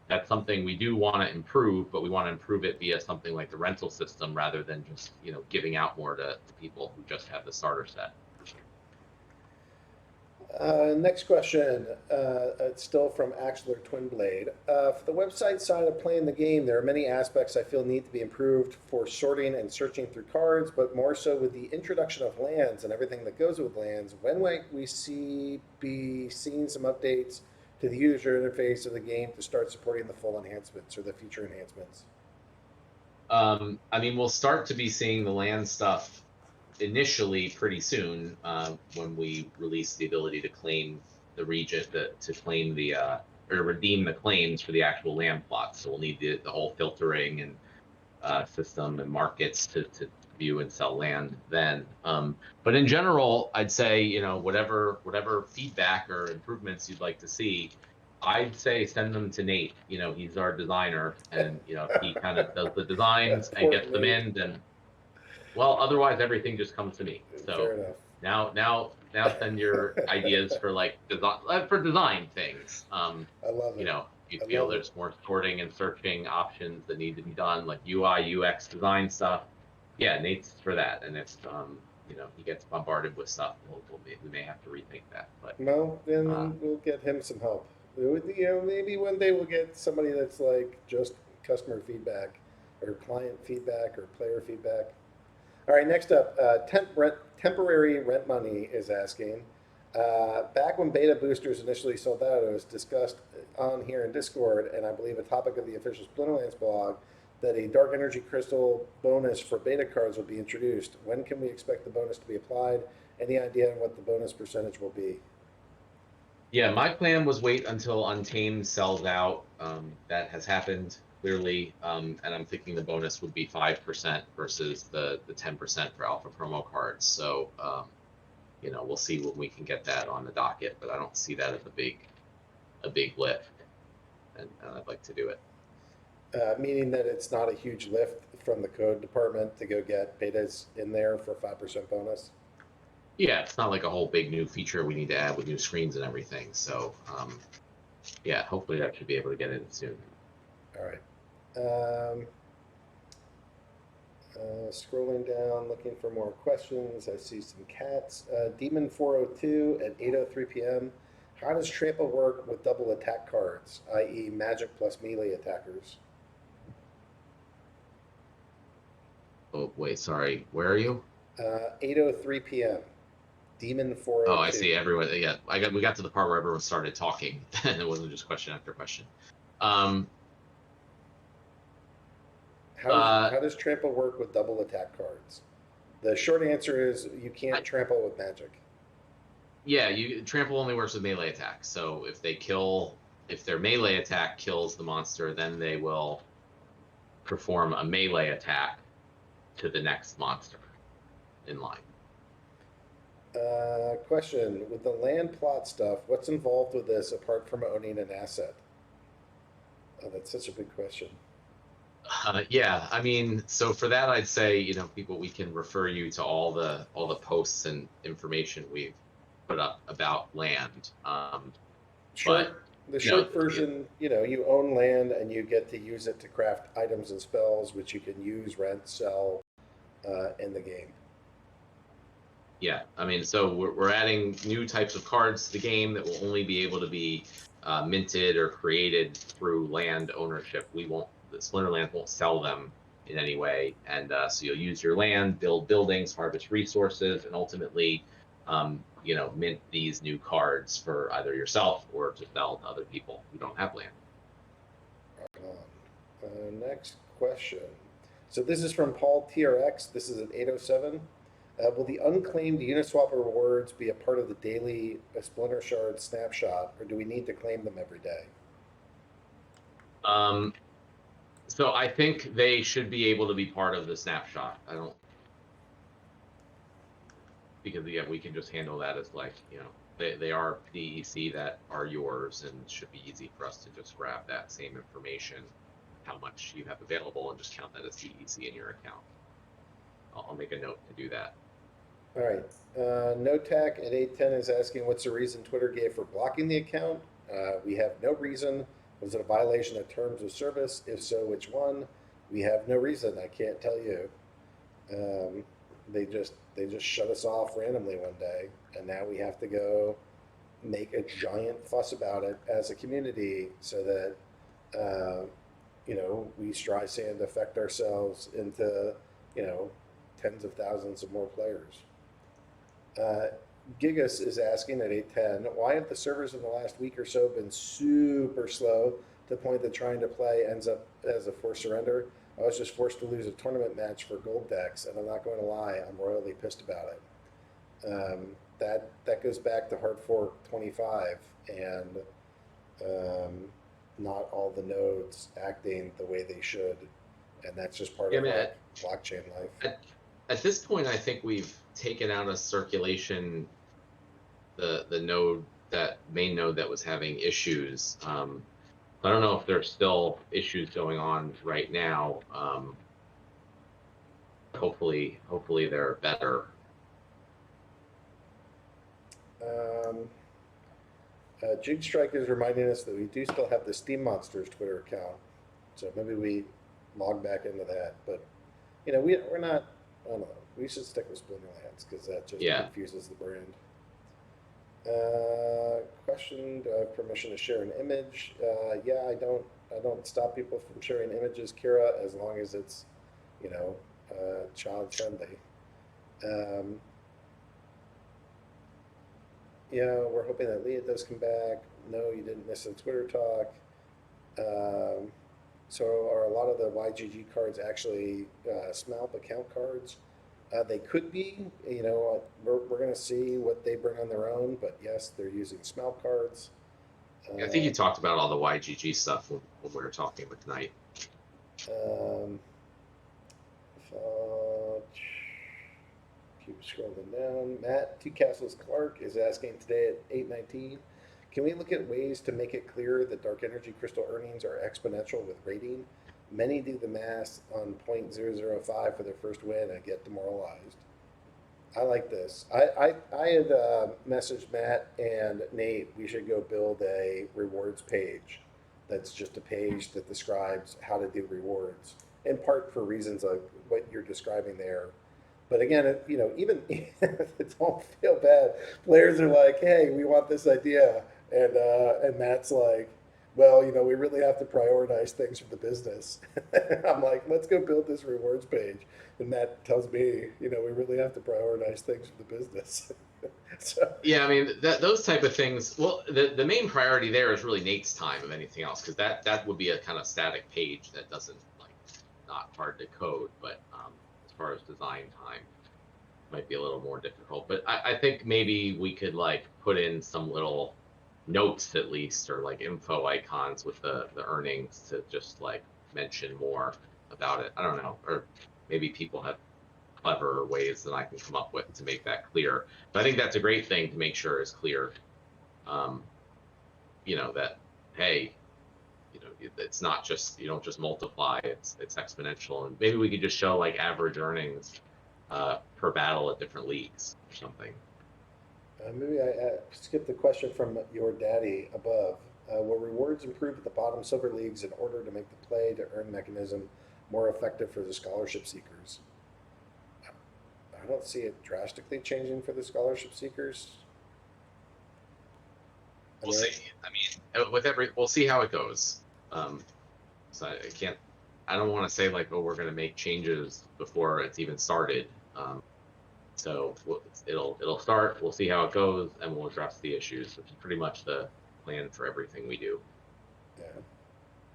that's something we do want to improve, but we want to improve it via something like the rental system rather than just giving out more to people who just have the starter set. Next question, it's still from Axler Twinblade. For the website side of playing the game, there are many aspects I feel need to be improved for sorting and searching through cards, but more so with the introduction of lands and everything that goes with lands. When might we be seeing some updates to the user interface of the game to start supporting the full enhancements or the future enhancements? I mean, we'll start to be seeing the land stuff initially pretty soon when we release the ability to claim the region, to claim the or redeem the claims for the actual land plots. So we'll need the whole filtering and system and markets to view and sell land then. But in general, I'd say whatever feedback or improvements you'd like to see, I'd say send them to Nate. He's our designer, and he kind of does the designs and gets them in. Then, well, otherwise everything just comes to me. So now send your ideas for design things. I love it. You feel there's more sorting and searching options that need to be done, like UI, UX design stuff. Yeah, Nate's for that, and if he gets bombarded with stuff, we may have to rethink that. But then we'll get him some help. Maybe one day we'll get somebody that's like just customer feedback, or client feedback, or player feedback. All right, next up, temporary rent money is asking. Back when beta boosters initially sold out, it was discussed on here in Discord, and I believe a topic of the official Splinterlands blog, that a Dark Energy Crystal bonus for beta cards will be introduced. When can we expect the bonus to be applied? Any idea on what the bonus percentage will be? Yeah, my plan was wait until Untamed sells out. That has happened clearly, and I'm thinking the bonus would be 5% versus the 10% for alpha promo cards. So, we'll see when we can get that on the docket, but I don't see that as a big lift, and I'd like to do it. Meaning that it's not a huge lift from the code department to go get betas in there for 5% bonus? Yeah, it's not like a whole big new feature we need to add with new screens and everything. So, yeah, hopefully that should be able to get in soon. All right. Scrolling down, looking for more questions. I see some cats. Demon 402 at 8:03 p.m. How does Trample work with double attack cards, i.e. magic plus melee attackers? Oh, wait, sorry. Where are you? 8:03 p.m. Demon 402. Oh, I see. Everyone. Yeah, we got to the part where everyone started talking, and it wasn't just question after question. How does Trample work with double attack cards? The short answer is you can't trample with magic. Yeah, Trample only works with melee attacks. So if their melee attack kills the monster, then they will perform a melee attack to the next monster in line. Question, with the land plot stuff, what's involved with this apart from owning an asset? Oh, that's such a big question. Yeah, I mean, so for that, I'd say, we can refer you to all the posts and information we've put up about land. The short version, you own land and you get to use it to craft items and spells, which you can use, rent, sell in the game. Yeah, I mean, so we're adding new types of cards to the game that will only be able to be minted or created through land ownership. The Splinterlands won't sell them in any way, and so you'll use your land, build buildings, harvest resources, and ultimately, mint these new cards for either yourself or to sell to other people who don't have land. Next question. So this is from Paul TRX. This is at 807. Will the unclaimed Uniswap rewards be a part of the daily Splinter Shard snapshot, or do we need to claim them every day? So I think they should be able to be part of the snapshot. I don't, because yeah, we can just handle that as like, they are DEC that are yours, and it should be easy for us to just grab that same information, how much you have available, and just count that as DEC in your account. I'll make a note to do that. All right. NoTac at 810 is asking what's the reason Twitter gave for blocking the account? We have no reason. Was it a violation of terms of service? If so, which one? We have no reason. I can't tell you. They just shut us off randomly one day, and now we have to go make a giant fuss about it as a community, so that we Streisand affect ourselves into tens of thousands of more players. Gigas is asking at 810, why have the servers in the last week or so been super slow to the point that trying to play ends up as a forced surrender? I was just forced to lose a tournament match for gold decks, and I'm not going to lie, I'm royally pissed about it. That goes back to Hard Fork 25, and not all the nodes acting the way they should, and that's just part of blockchain life. At this point, I think we've taken out of circulation the node, that main node that was having issues. I don't know if there's still issues going on right now. Hopefully they're better. Jig Strike is reminding us that we do still have the Steam Monsters Twitter account, so maybe we log back into that. But we're not. I don't know. We should stick with Splinterlands because that just confuses the brand. Question: do I have permission to share an image? Yeah, I don't stop people from sharing images, Kira, as long as it's child friendly. We're hoping that Leah does come back. No, you didn't miss a Twitter talk. So are a lot of the YGG cards actually SMALP account cards? They could be. We're going to see what they bring on their own, but yes, they're using SMALP cards. I think you talked about all the YGG stuff when we were talking with Knight. Keep scrolling down. Matt Two Castles Clark is asking today at 8:19. Can we look at ways to make it clear that dark energy crystal earnings are exponential with rating? Many do the math on 0.005 for their first win and get demoralized. I like this. I had messaged Matt and Nate, we should go build a rewards page that's just a page that describes how to do rewards, in part for reasons like what you're describing there. But again, even don't feel bad. Players are like, hey, we want this idea. And Matt's like, well, we really have to prioritize things for the business. I'm like, let's go build this rewards page. And Matt tells me, we really have to prioritize things for the business. So. Yeah, I mean, those type of things, well, the main priority there is really Nate's time of anything else, because that would be a kind of static page that doesn't, not hard to code, but as far as design time, might be a little more difficult. But I think maybe we could put in some little notes at least, or info icons with the earnings to just mention more about it. I don't know, or maybe people have clever ways that I can come up with to make that clear. But I think that's a great thing to make sure is clear. That hey, it's not just, you don't just multiply, it's exponential. And maybe we could just show average earnings per battle at different leagues or something. Maybe I skipped the question from your daddy above. Will rewards improve at the bottom silver leagues in order to make the play to earn mechanism more effective for the scholarship seekers? I don't see it drastically changing for the scholarship seekers. We'll see. I mean, we'll see how it goes. So I don't want to say we're going to make changes before it's even started. So it'll start. We'll see how it goes, and we'll address the issues, which is pretty much the plan for everything we do.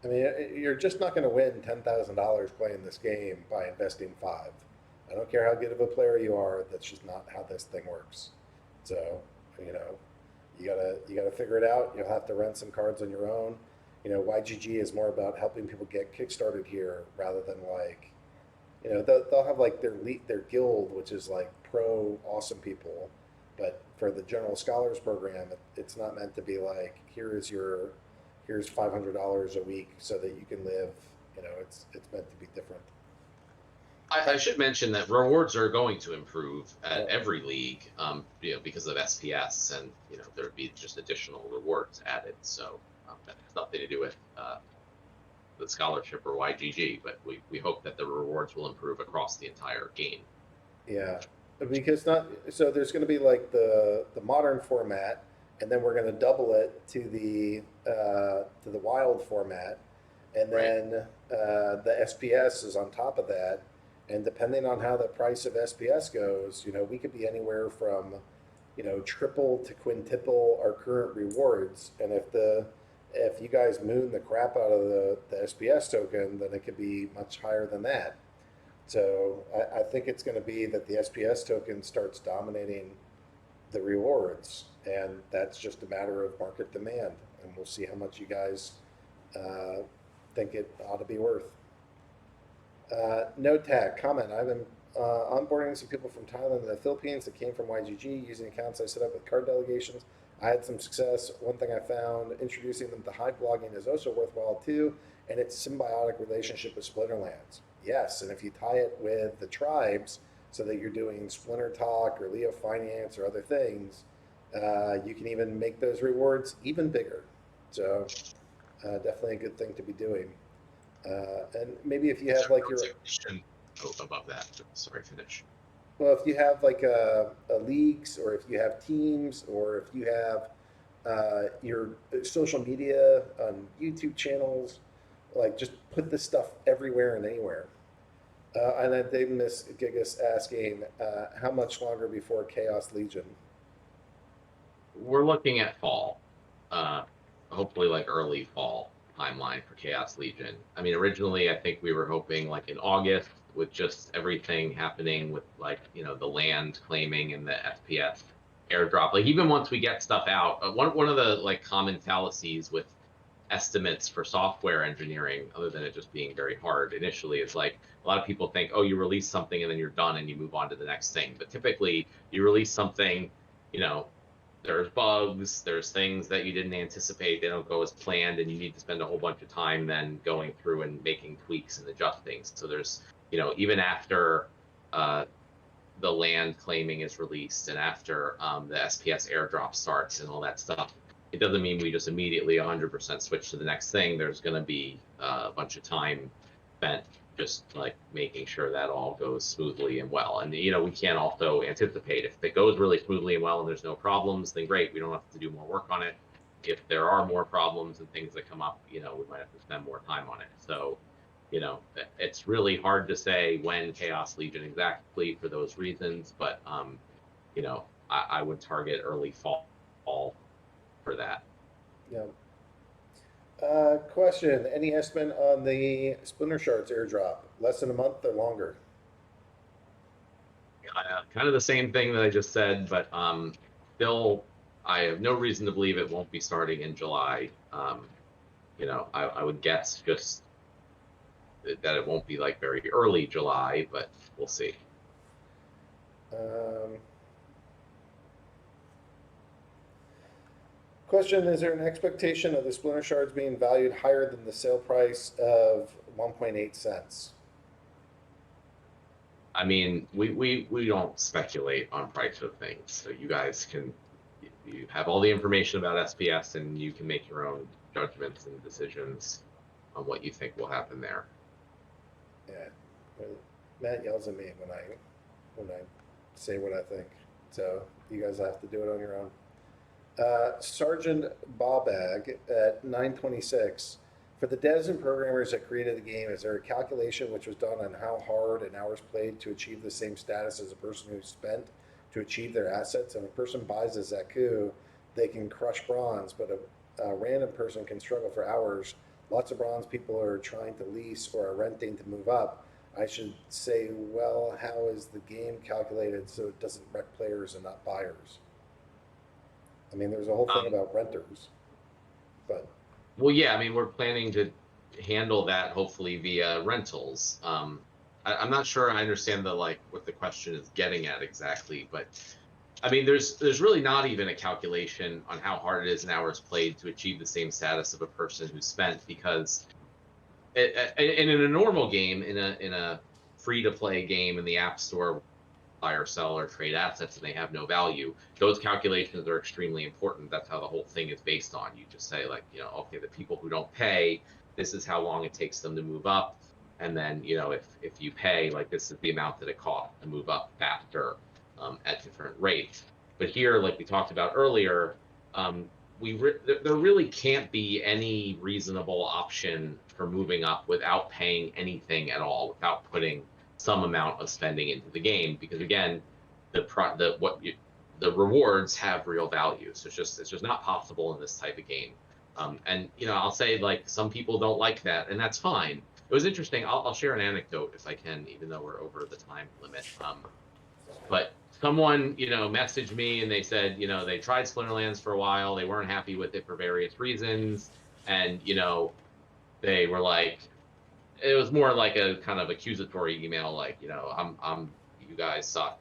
I mean, you're just not going to win $10,000 playing this game by investing five. I don't care how good of a player you are. That's just not how this thing works. So, you know, you gotta figure it out. You'll have to rent some cards on your own. You know, YGG is more about helping people get kickstarted here rather than like, you know, they'll have like their guild, which is like pro awesome people, but for the general scholars program, it's not meant to be like here's $500 a week so that you can live. You know, it's meant to be different. I should mention that rewards are going to improve at Yeah. every league, because of SPS, and there would be just additional rewards added. So that has nothing to do with the scholarship or YGG, but we hope that the rewards will improve across the entire game. Yeah, because not so there's going to be like the modern format, and then we're going to double it to the wild format, and then the SPS is on top of that. And depending on how the price of SPS goes, you know, we could be anywhere from, you know, triple to quintuple our current rewards. And if you guys moon the crap out of the SPS token, then it could be much higher than that. So I think it's going to be that the SPS token starts dominating the rewards, and that's just a matter of market demand. And we'll see how much you guys think it ought to be worth. No tag comment. I've been onboarding some people from Thailand and the Philippines that came from YGG using accounts I set up with card delegations. I had some success. One thing I found, introducing them to hide blogging is also worthwhile too, and it's symbiotic relationship with Splinterlands. Yes, and if you tie it with the tribes so that you're doing Splinter Talk or Leo Finance or other things, you can even make those rewards even bigger. So definitely a good thing to be doing. And maybe if you have like your above that. Sorry, finish. well, if you have like a leagues, or if you have teams, or if you have your social media on YouTube channels, like just put this stuff everywhere and anywhere. And then Dave Miss Gigas asking, how much longer before Chaos Legion? We're looking at fall, hopefully like early fall timeline for Chaos Legion. I mean, originally I think we were hoping like in August, with just everything happening with like the land claiming and the FPS airdrop. Like even once we get stuff out, one of the like common fallacies with estimates for software engineering, other than it just being very hard initially, is like a lot of people think, oh, you release something and then you're done and you move on to the next thing. But typically you release something, there's bugs, there's things that you didn't anticipate, they don't go as planned, and you need to spend a whole bunch of time then going through and making tweaks and adjusting. So there's, even after the land claiming is released and after the SPS airdrop starts and all that stuff, it doesn't mean we just immediately 100% switch to the next thing. There's going to be a bunch of time spent just like making sure that all goes smoothly and well. And we can't also anticipate if it goes really smoothly and well and there's no problems, then great, we don't have to do more work on it. If there are more problems and things that come up, we might have to spend more time on it. So it's really hard to say when Chaos Legion exactly for those reasons, but I would target early fall for that. Yeah. Question: any estimate on the Splinter Shards airdrop? Less than a month or longer? Kind of the same thing that I just said, but still, I have no reason to believe it won't be starting in July. I would guess just that it won't be like very early July, but we'll see. Question: is there an expectation of the Splinter Shards being valued higher than the sale price of 1.8 cents? I mean, we don't speculate on price of things, so you guys you have all the information about SPS, and you can make your own judgments and decisions on what you think will happen there. Yeah, Matt yells at me when I say what I think, so you guys have to do it on your own. Sergeant Bobag at 926. For the devs and programmers that created the game, is there a calculation which was done on how hard and hours played to achieve the same status as a person who spent to achieve their assets? And a person buys a Zaku, they can crush bronze, but a random person can struggle for hours lots of bronze people are trying to lease or are renting to move up, I should say, well, how is the game calculated so it doesn't wreck players and not buyers? I mean, there's a whole thing Um, about renters, but well, yeah, I mean, we're planning to handle that hopefully via rentals. I'm not sure I understand the like what the question is getting at exactly, but I mean, there's really not even a calculation on how hard it is in hours played to achieve the same status of a person who spent, because in a normal game, in a free to play game in the App Store, buy or sell or trade assets and they have no value, those calculations are extremely important. That's how the whole thing is based on. You just say, like, okay, the people who don't pay, this is how long it takes them to move up. And then, if you pay, like, this is the amount that it costs to move up faster, at different rates. But here, like we talked about earlier, um, there really can't be any reasonable option for moving up without paying anything at all, without putting some amount of spending into the game, because again, the rewards have real value. So it's just not possible in this type of game. And I'll say, like, some people don't like that, and that's fine. It was interesting. I'll share an anecdote if I can, even though we're over the time limit. But someone messaged me and they said they tried Splinterlands for a while. They weren't happy with it for various reasons, and they were like, it was more like a kind of accusatory email, like, I'm you guys suck,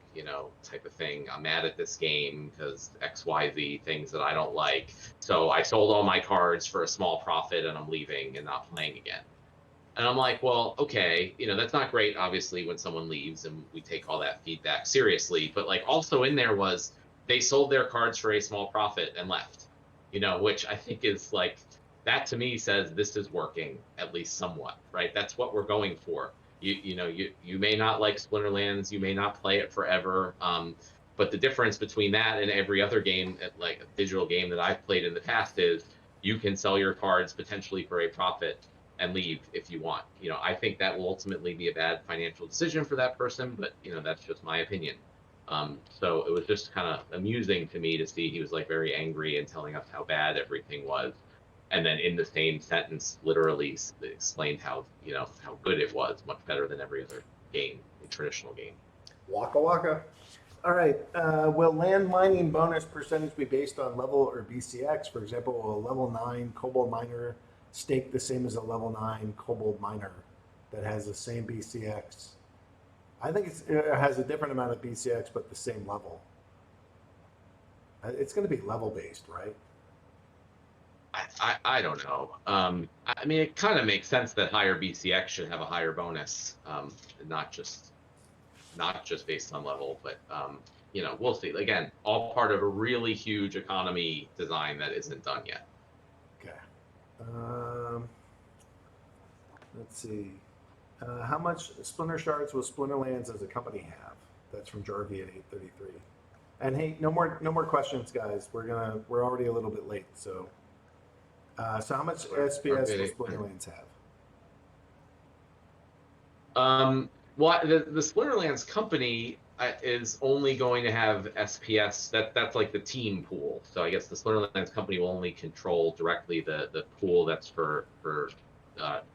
type of thing. I'm mad at this game because XYZ things that I don't like. So I sold all my cards for a small profit and I'm leaving and not playing again. And I'm like, well, okay, that's not great, obviously, when someone leaves, and we take all that feedback seriously. But, like, also in there was they sold their cards for a small profit and left, which I think is like, that to me says this is working at least somewhat, right? That's what we're going for. You may not like Splinterlands, you may not play it forever, but the difference between that and every other game, like a digital game that I've played in the past, is you can sell your cards potentially for a profit and leave if you want. I think that will ultimately be a bad financial decision for that person, but that's just my opinion. So it was just kind of amusing to me to see he was, like, very angry and telling us how bad everything was, and then in the same sentence literally explained how how good it was, much better than every other game, traditional game. waka waka. All right. Will land mining bonus percentage be based on level or BCX? For example, will a level 9 kobold miner stake the same as a level 9 kobold miner that has the same BCX? I think it has a different amount of BCX, but the same level. It's going to be level based, right? I don't know. I mean, it kind of makes sense that higher BCX should have a higher bonus, not just based on level, but we'll see. Again, all part of a really huge economy design that isn't done yet. Okay. Let's see. How much Splinter Shards will Splinterlands as a company have? That's from Jarvie at 8:33. And hey, no more questions, guys. We're already a little bit late. So how much SPS will Splinterlands have? Well, the Splinterlands company is only going to have SPS. That's like the team pool. So I guess the Splinterlands company will only control directly the pool that's for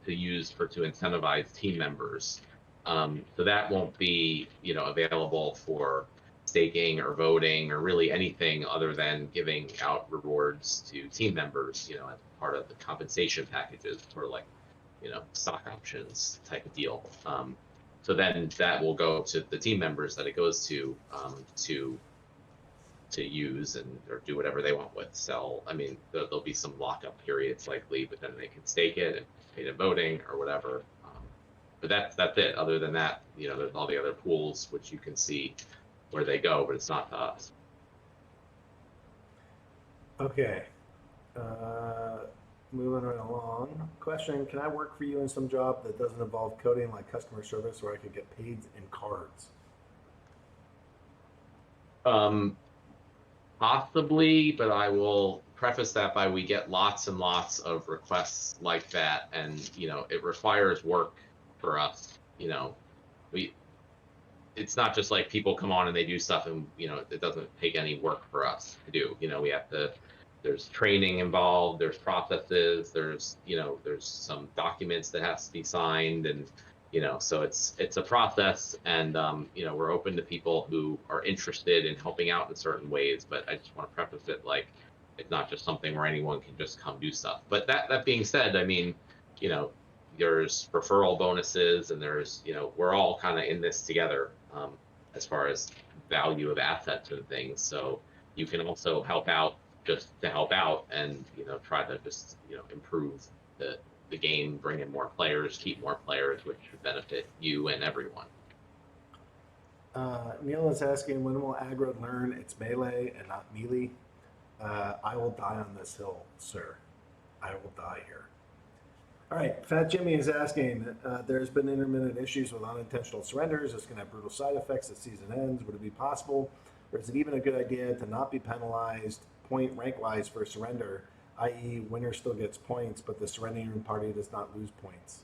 to use to incentivize team members. So that won't be available for staking or voting or really anything other than giving out rewards to team members. As part of the compensation packages, sort of like stock options type of deal. So then that will go to the team members that it goes to use or do whatever they want with. Sell. I mean, there'll be some lockup periods likely, but then they can stake it and pay to voting or whatever. But that's it. Other than that, there's all the other pools which you can see where they go, but it's not to us. Okay. Moving right along. Question: can I work for you in some job that doesn't involve coding, like customer service, where I could get paid in cards? Possibly, but I will preface that by we get lots and lots of requests like that, and it requires work for us. It's not just like people come on and they do stuff and it doesn't take any work for us to do. We have to there's training involved, there's processes, there's there's some documents that has to be signed, and so it's a process, and we're open to people who are interested in helping out in certain ways. But I just want to preface it like it's not just something where anyone can just come do stuff. But that being said, I mean, you know, there's referral bonuses, and there's we're all kind of in this together, as far as value of assets and things. So you can also help out just to help out, and try to just improve the game, bring in more players, keep more players, which should benefit you and everyone. Neil is asking, when will aggro learn it's melee and not melee? I will die on this hill, sir. I will die here. All right, Fat Jimmy is asking, there's been intermittent issues with unintentional surrenders. It's going to have brutal side effects as season ends. Would it be possible, or is it even a good idea to not be penalized point rank-wise for surrender, i.e. winner still gets points, but the surrendering party does not lose points?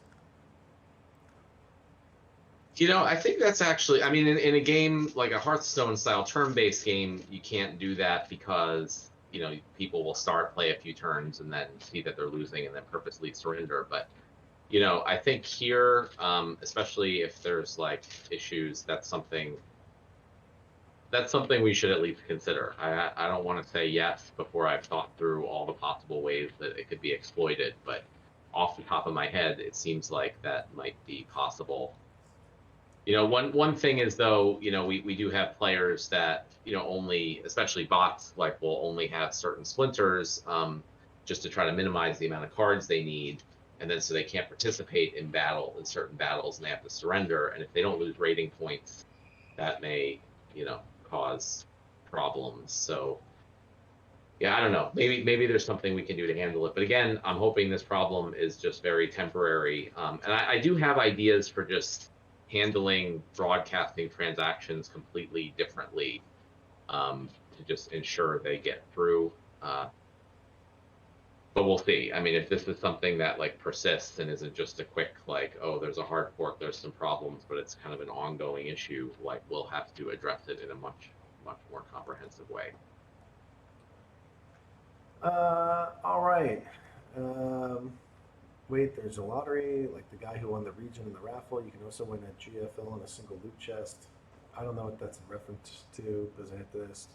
I think that's actually, I mean, in a game like a Hearthstone-style turn-based game, you can't do that because people will play a few turns, and then see that they're losing, and then purposely surrender. But I think here, especially if there's like issues, that's something we should at least consider. I don't want to say yes before I've thought through all the possible ways that it could be exploited, but off the top of my head, it seems like that might be possible. One thing is, though, we do have players that only, especially bots, like will only have certain splinters, just to try to minimize the amount of cards they need, and then so they can't participate in certain battles, and they have to surrender. And if they don't lose rating points, that may cause problems. So yeah, I don't know. Maybe there's something we can do to handle it. But again, I'm hoping this problem is just very temporary. And I do have ideas for just handling broadcasting transactions completely differently, to just ensure they get through. But we'll see. I mean, if this is something that like persists and isn't just a quick like, oh, there's a hard fork, there's some problems, but it's kind of an ongoing issue, like we'll have to address it in a much more comprehensive way. All right. Wait, there's a lottery, like the guy who won the region in the raffle. You can also win a GFL and a single loot chest. I don't know what that's in reference to. Does it hit this?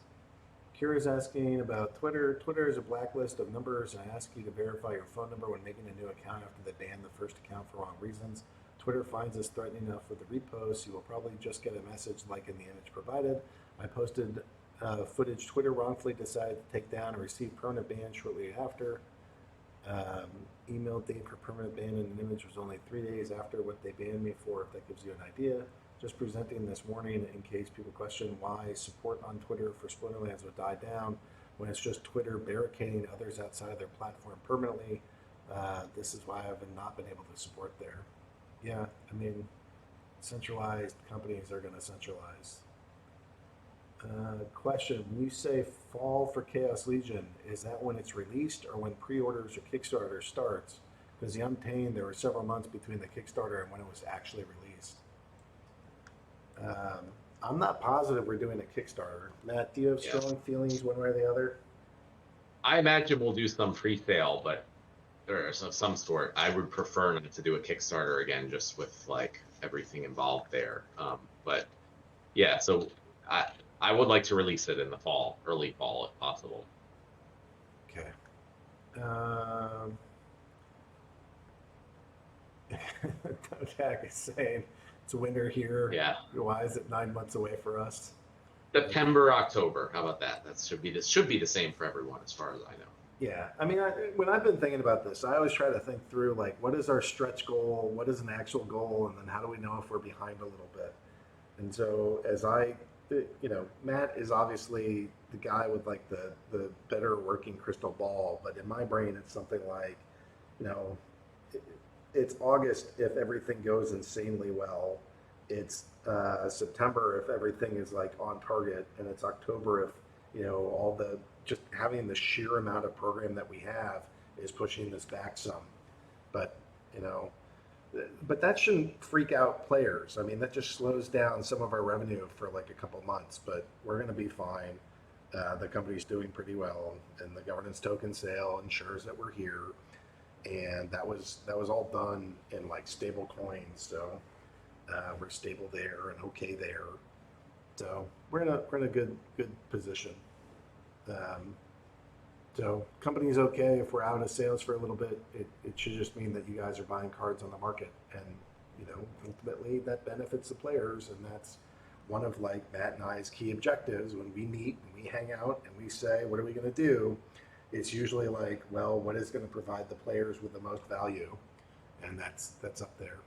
Kira's asking about Twitter. Twitter is a blacklist of numbers, and I ask you to verify your phone number when making a new account after they ban the first account for wrong reasons. Twitter finds this threatening enough with the reposts. You will probably just get a message like in the image provided. I posted footage Twitter wrongfully decided to take down and received permanent ban shortly after. Email date for permanent ban and an image was only 3 days after what they banned me for, if that gives you an idea. Just presenting this warning in case people question why support on Twitter for Splinterlands would die down when it's just Twitter barricading others outside of their platform permanently. This is why I've not been able to support there. Yeah, I mean, centralized companies are going to centralize. Question, when you say fall for Chaos Legion, is that when it's released or when pre-orders or Kickstarter starts? Because the Untamed, there were several months between the Kickstarter and when it was actually released. I'm not positive we're doing a Kickstarter. Matt, do you have strong feelings one way or the other? I imagine we'll do some pre-sale, but or some sort. I would prefer not to do a Kickstarter again, just with like everything involved there. But yeah, so I would like to release it in the fall, early fall, if possible. Okay. Dodak is saying it's winter here. Yeah. Why is it 9 months away for us? September, October. How about that? That should be the same for everyone, as far as I know. Yeah, I mean, when I've been thinking about this, I always try to think through like, what is our stretch goal? What is an actual goal? And then how do we know if we're behind a little bit? And so as Matt is obviously the guy with like the better working crystal ball, but in my brain, it's something like, it's August if everything goes insanely well. It's September if everything is like on target, and it's October if all the just having the sheer amount of program that we have is pushing this back some. But but that shouldn't freak out players. I mean, that just slows down some of our revenue for like a couple months, but we're going to be fine. The company's doing pretty well, and the governance token sale ensures that we're here. And that was all done in like stable coins, so we're stable there and okay there. So we're in a good position. So company's okay. If we're out of sales for a little bit, it should just mean that you guys are buying cards on the market, and ultimately that benefits the players, and that's one of like Matt and I's key objectives when we meet and we hang out and we say, what are we going to do? It's usually like, well, what is going to provide the players with the most value, and that's up there.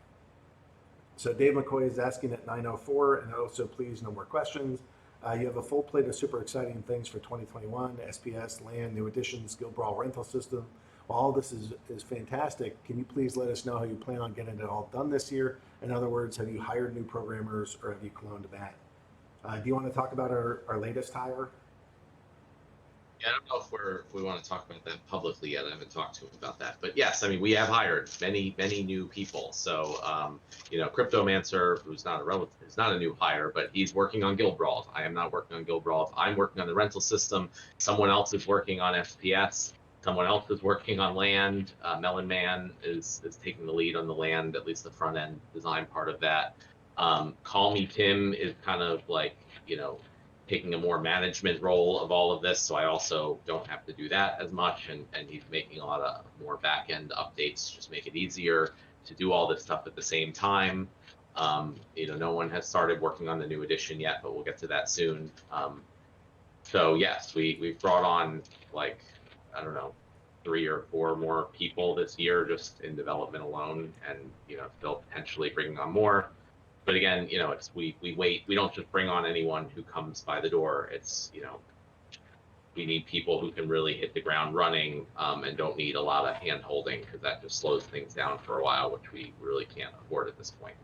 So Dave McCoy is asking at 9:04, and also please no more questions. You have a full plate of super exciting things for 2021, SPS, land, new additions, Guild Brawl rental system. While all this is fantastic, can you please let us know how you plan on getting it all done this year? In other words, have you hired new programmers or have you cloned Matt? Do you want to talk about our latest hire? Yeah, I don't know if we want to talk about that publicly yet. I haven't talked to him about that, but yes, I mean, we have hired many new people. So Cryptomancer, who's not a new hire, but he's working on Guild Brawl. I am not working on Guild Brawl. I'm working on the rental system. Someone else is working on FPS. Someone else is working on land. Melon Man is taking the lead on the land, at least the front end design part of that. Call Me Tim is kind of like taking a more management role of all of this, so I also don't have to do that as much, and he's making a lot of more back-end updates, just make it easier to do all this stuff at the same time. No one has started working on the new edition yet, but we'll get to that soon. So yes, we've brought on like, I don't know, 3 or 4 more people this year just in development alone, and still potentially bringing on more. But again, it's we wait. We don't just bring on anyone who comes by the door. It's we need people who can really hit the ground running and don't need a lot of hand holding, because that just slows things down for a while, which we really can't afford at this point.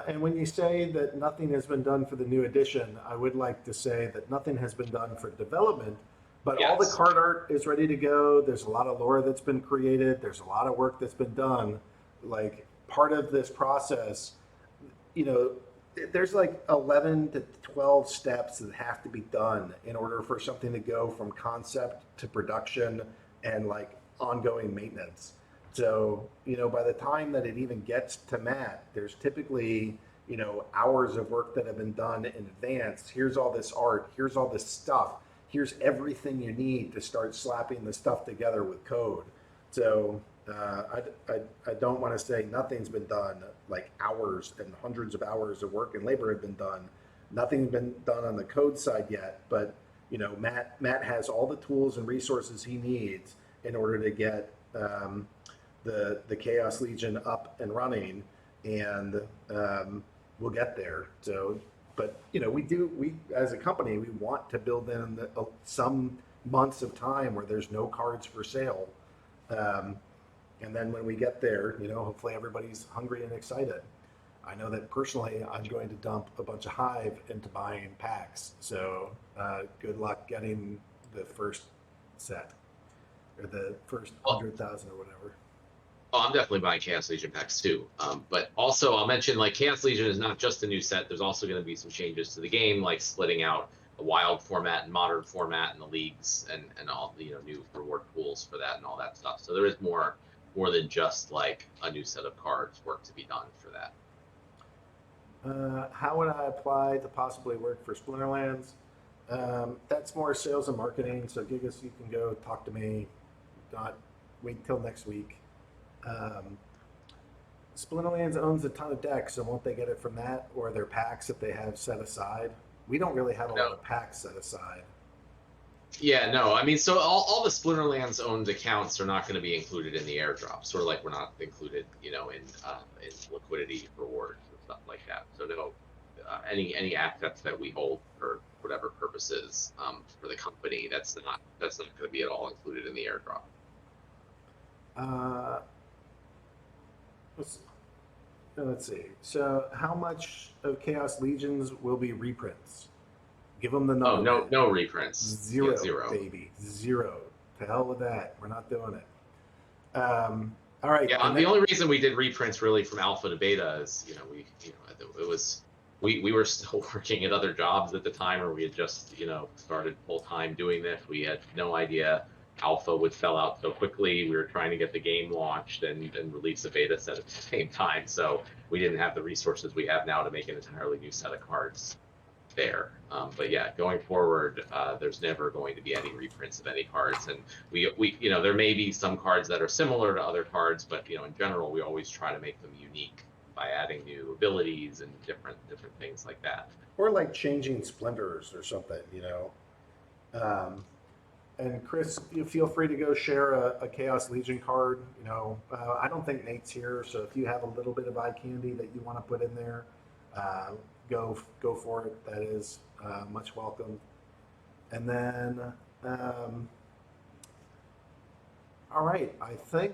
And when you say that nothing has been done for the new edition, I would like to say that nothing has been done for development, but Yes. all the card art is ready to go. There's a lot of lore that's been created. There's a lot of work that's been done. Like part of this process, there's like 11 to 12 steps that have to be done in order for something to go from concept to production and like ongoing maintenance. So, by the time that it even gets to Matt, there's typically, hours of work that have been done in advance. Here's all this art. Here's all this stuff. Here's everything you need to start slapping the stuff together with code. So I don't want to say nothing's been done, like hours and hundreds of hours of work and labor have been done. Nothing's been done on the code side yet, but Matt has all the tools and resources he needs in order to get the Chaos Legion up and running, and we'll get there. So, but we as a company, we want to build in some months of time where there's no cards for sale. And then when we get there, hopefully everybody's hungry and excited. I know that personally, I'm going to dump a bunch of Hive into buying packs. So good luck getting the first set or the first 100,000 or whatever. Oh, I'm definitely buying Chaos Legion packs too. But also I'll mention like Chaos Legion is not just a new set. There's also going to be some changes to the game, like splitting out a wild format and modern format in the leagues, and all the new reward pools for that and all that stuff. So there is more than just like a new set of cards work to be done for that. How would I apply to possibly work for Splinterlands? That's more sales and marketing. So Gigas, you can go talk to me. Not wait till next week. Splinterlands owns a ton of decks, so won't they get it from that or their packs that they have set aside? We don't really have a lot of packs set aside. Yeah, no, I mean, so all the Splinterlands owned accounts are not going to be included in the airdrop, sort of like we're not included, in liquidity rewards and stuff like that. So no, any assets that we hold for whatever purposes for the company, that's not going to be at all included in the airdrop. Let's see. So how much of Chaos Legions will be reprints? Give them the number. Oh, no reprints. Zero, Zero. baby. Zero. To hell with that. We're not doing it. All right. Yeah, the only reason we did reprints really from alpha to beta is, it we were still working at other jobs at the time, or we had just, started full time doing this. We had no idea alpha would sell out so quickly. We were trying to get the game launched and release a beta set at the same time. So we didn't have the resources we have now to make an entirely new set of cards there. But yeah, going forward, there's never going to be any reprints of any cards. And we there may be some cards that are similar to other cards, but in general, we always try to make them unique by adding new abilities and different things like that. Or like changing splinters or something, And Chris, you feel free to go share a Chaos Legion card. I don't think Nate's here, so if you have a little bit of eye candy that you want to put in there, go for it. That is much welcome. And then, all right, I think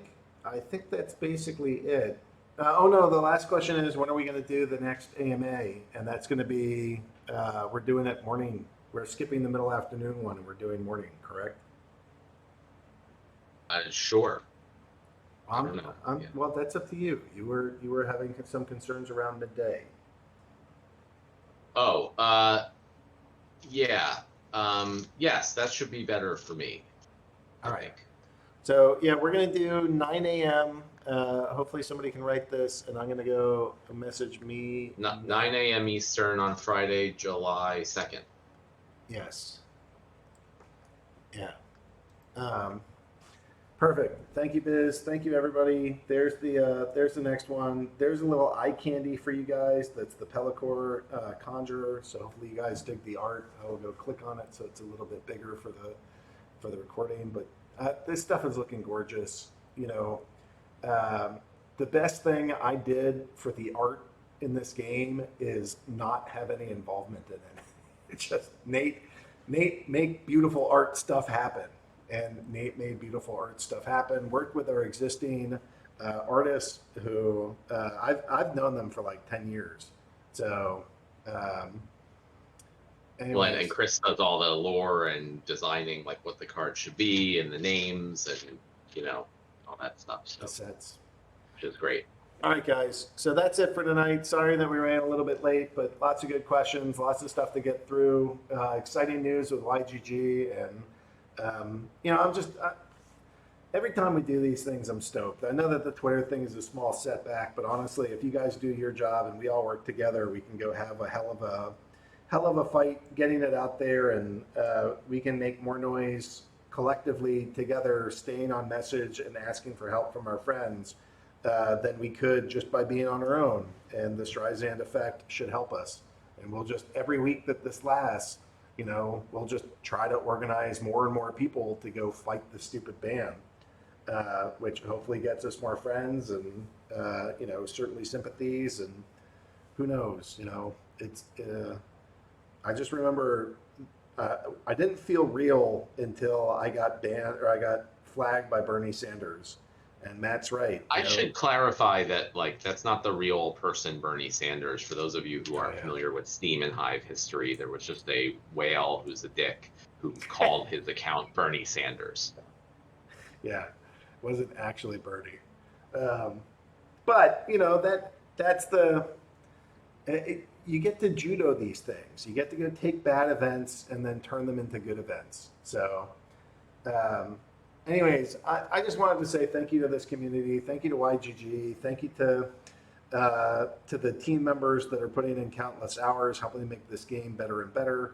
that's basically it. Oh no, the last question is, when are we going to do the next AMA? And that's going to be, we're doing it morning. We're skipping the middle afternoon one, and we're doing morning, correct? Sure. I don't know. Yeah. Well, that's up to you. You were having some concerns around midday. Oh, yeah. Yes, that should be better for me. All right. So yeah, we're gonna do 9 a.m. Hopefully somebody can write this, and I'm gonna go message me. 9 a.m. Eastern on Friday, July 2nd. Yes. Yeah. Perfect. Thank you, Biz. Thank you, everybody. There's the next one. There's a little eye candy for you guys. That's the Pellicor Conjurer. So hopefully you guys dig the art. I will go click on it so it's a little bit bigger for the recording. But this stuff is looking gorgeous. The best thing I did for the art in this game is not have any involvement in it. It's just Nate make beautiful art stuff happen. And Nate made beautiful art stuff happen. Worked with our existing artists who I've known them for like 10 years. So, anyways. And Chris does all the lore and designing, like what the card should be and the names and all that stuff. So, the sets, which is great. All right, guys. So that's it for tonight. Sorry that we ran a little bit late, but lots of good questions, lots of stuff to get through. Exciting news with YGG, and every time we do these things, I'm stoked. I know that the Twitter thing is a small setback, but honestly, if you guys do your job and we all work together, we can go have a hell of a fight getting it out there, and we can make more noise collectively together, staying on message and asking for help from our friends than we could just by being on our own. And the Streisand effect should help us. And we'll just, every week that this lasts, we'll just try to organize more and more people to go fight the stupid ban, which hopefully gets us more friends and, certainly sympathies, and who knows, I just remember I didn't feel real until I got banned, or I got flagged by Bernie Sanders. And Matt's right. I should clarify that, that's not the real person, Bernie Sanders. For those of you who aren't familiar with Steam and Hive history, there was just a whale who's a dick who called his account Bernie Sanders. Yeah, it wasn't actually Bernie. But, that's the... you get to judo these things. You get to go take bad events and then turn them into good events. So... anyways, I just wanted to say thank you to this community. Thank you to YGG. Thank you to the team members that are putting in countless hours, helping make this game better and better.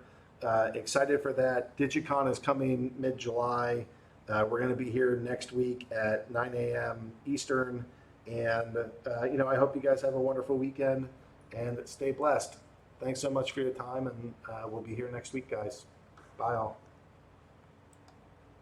Excited for that. DigiCon is coming mid-July. We're going to be here next week at 9 a.m. Eastern. And, I hope you guys have a wonderful weekend and stay blessed. Thanks so much for your time, and we'll be here next week, guys. Bye all.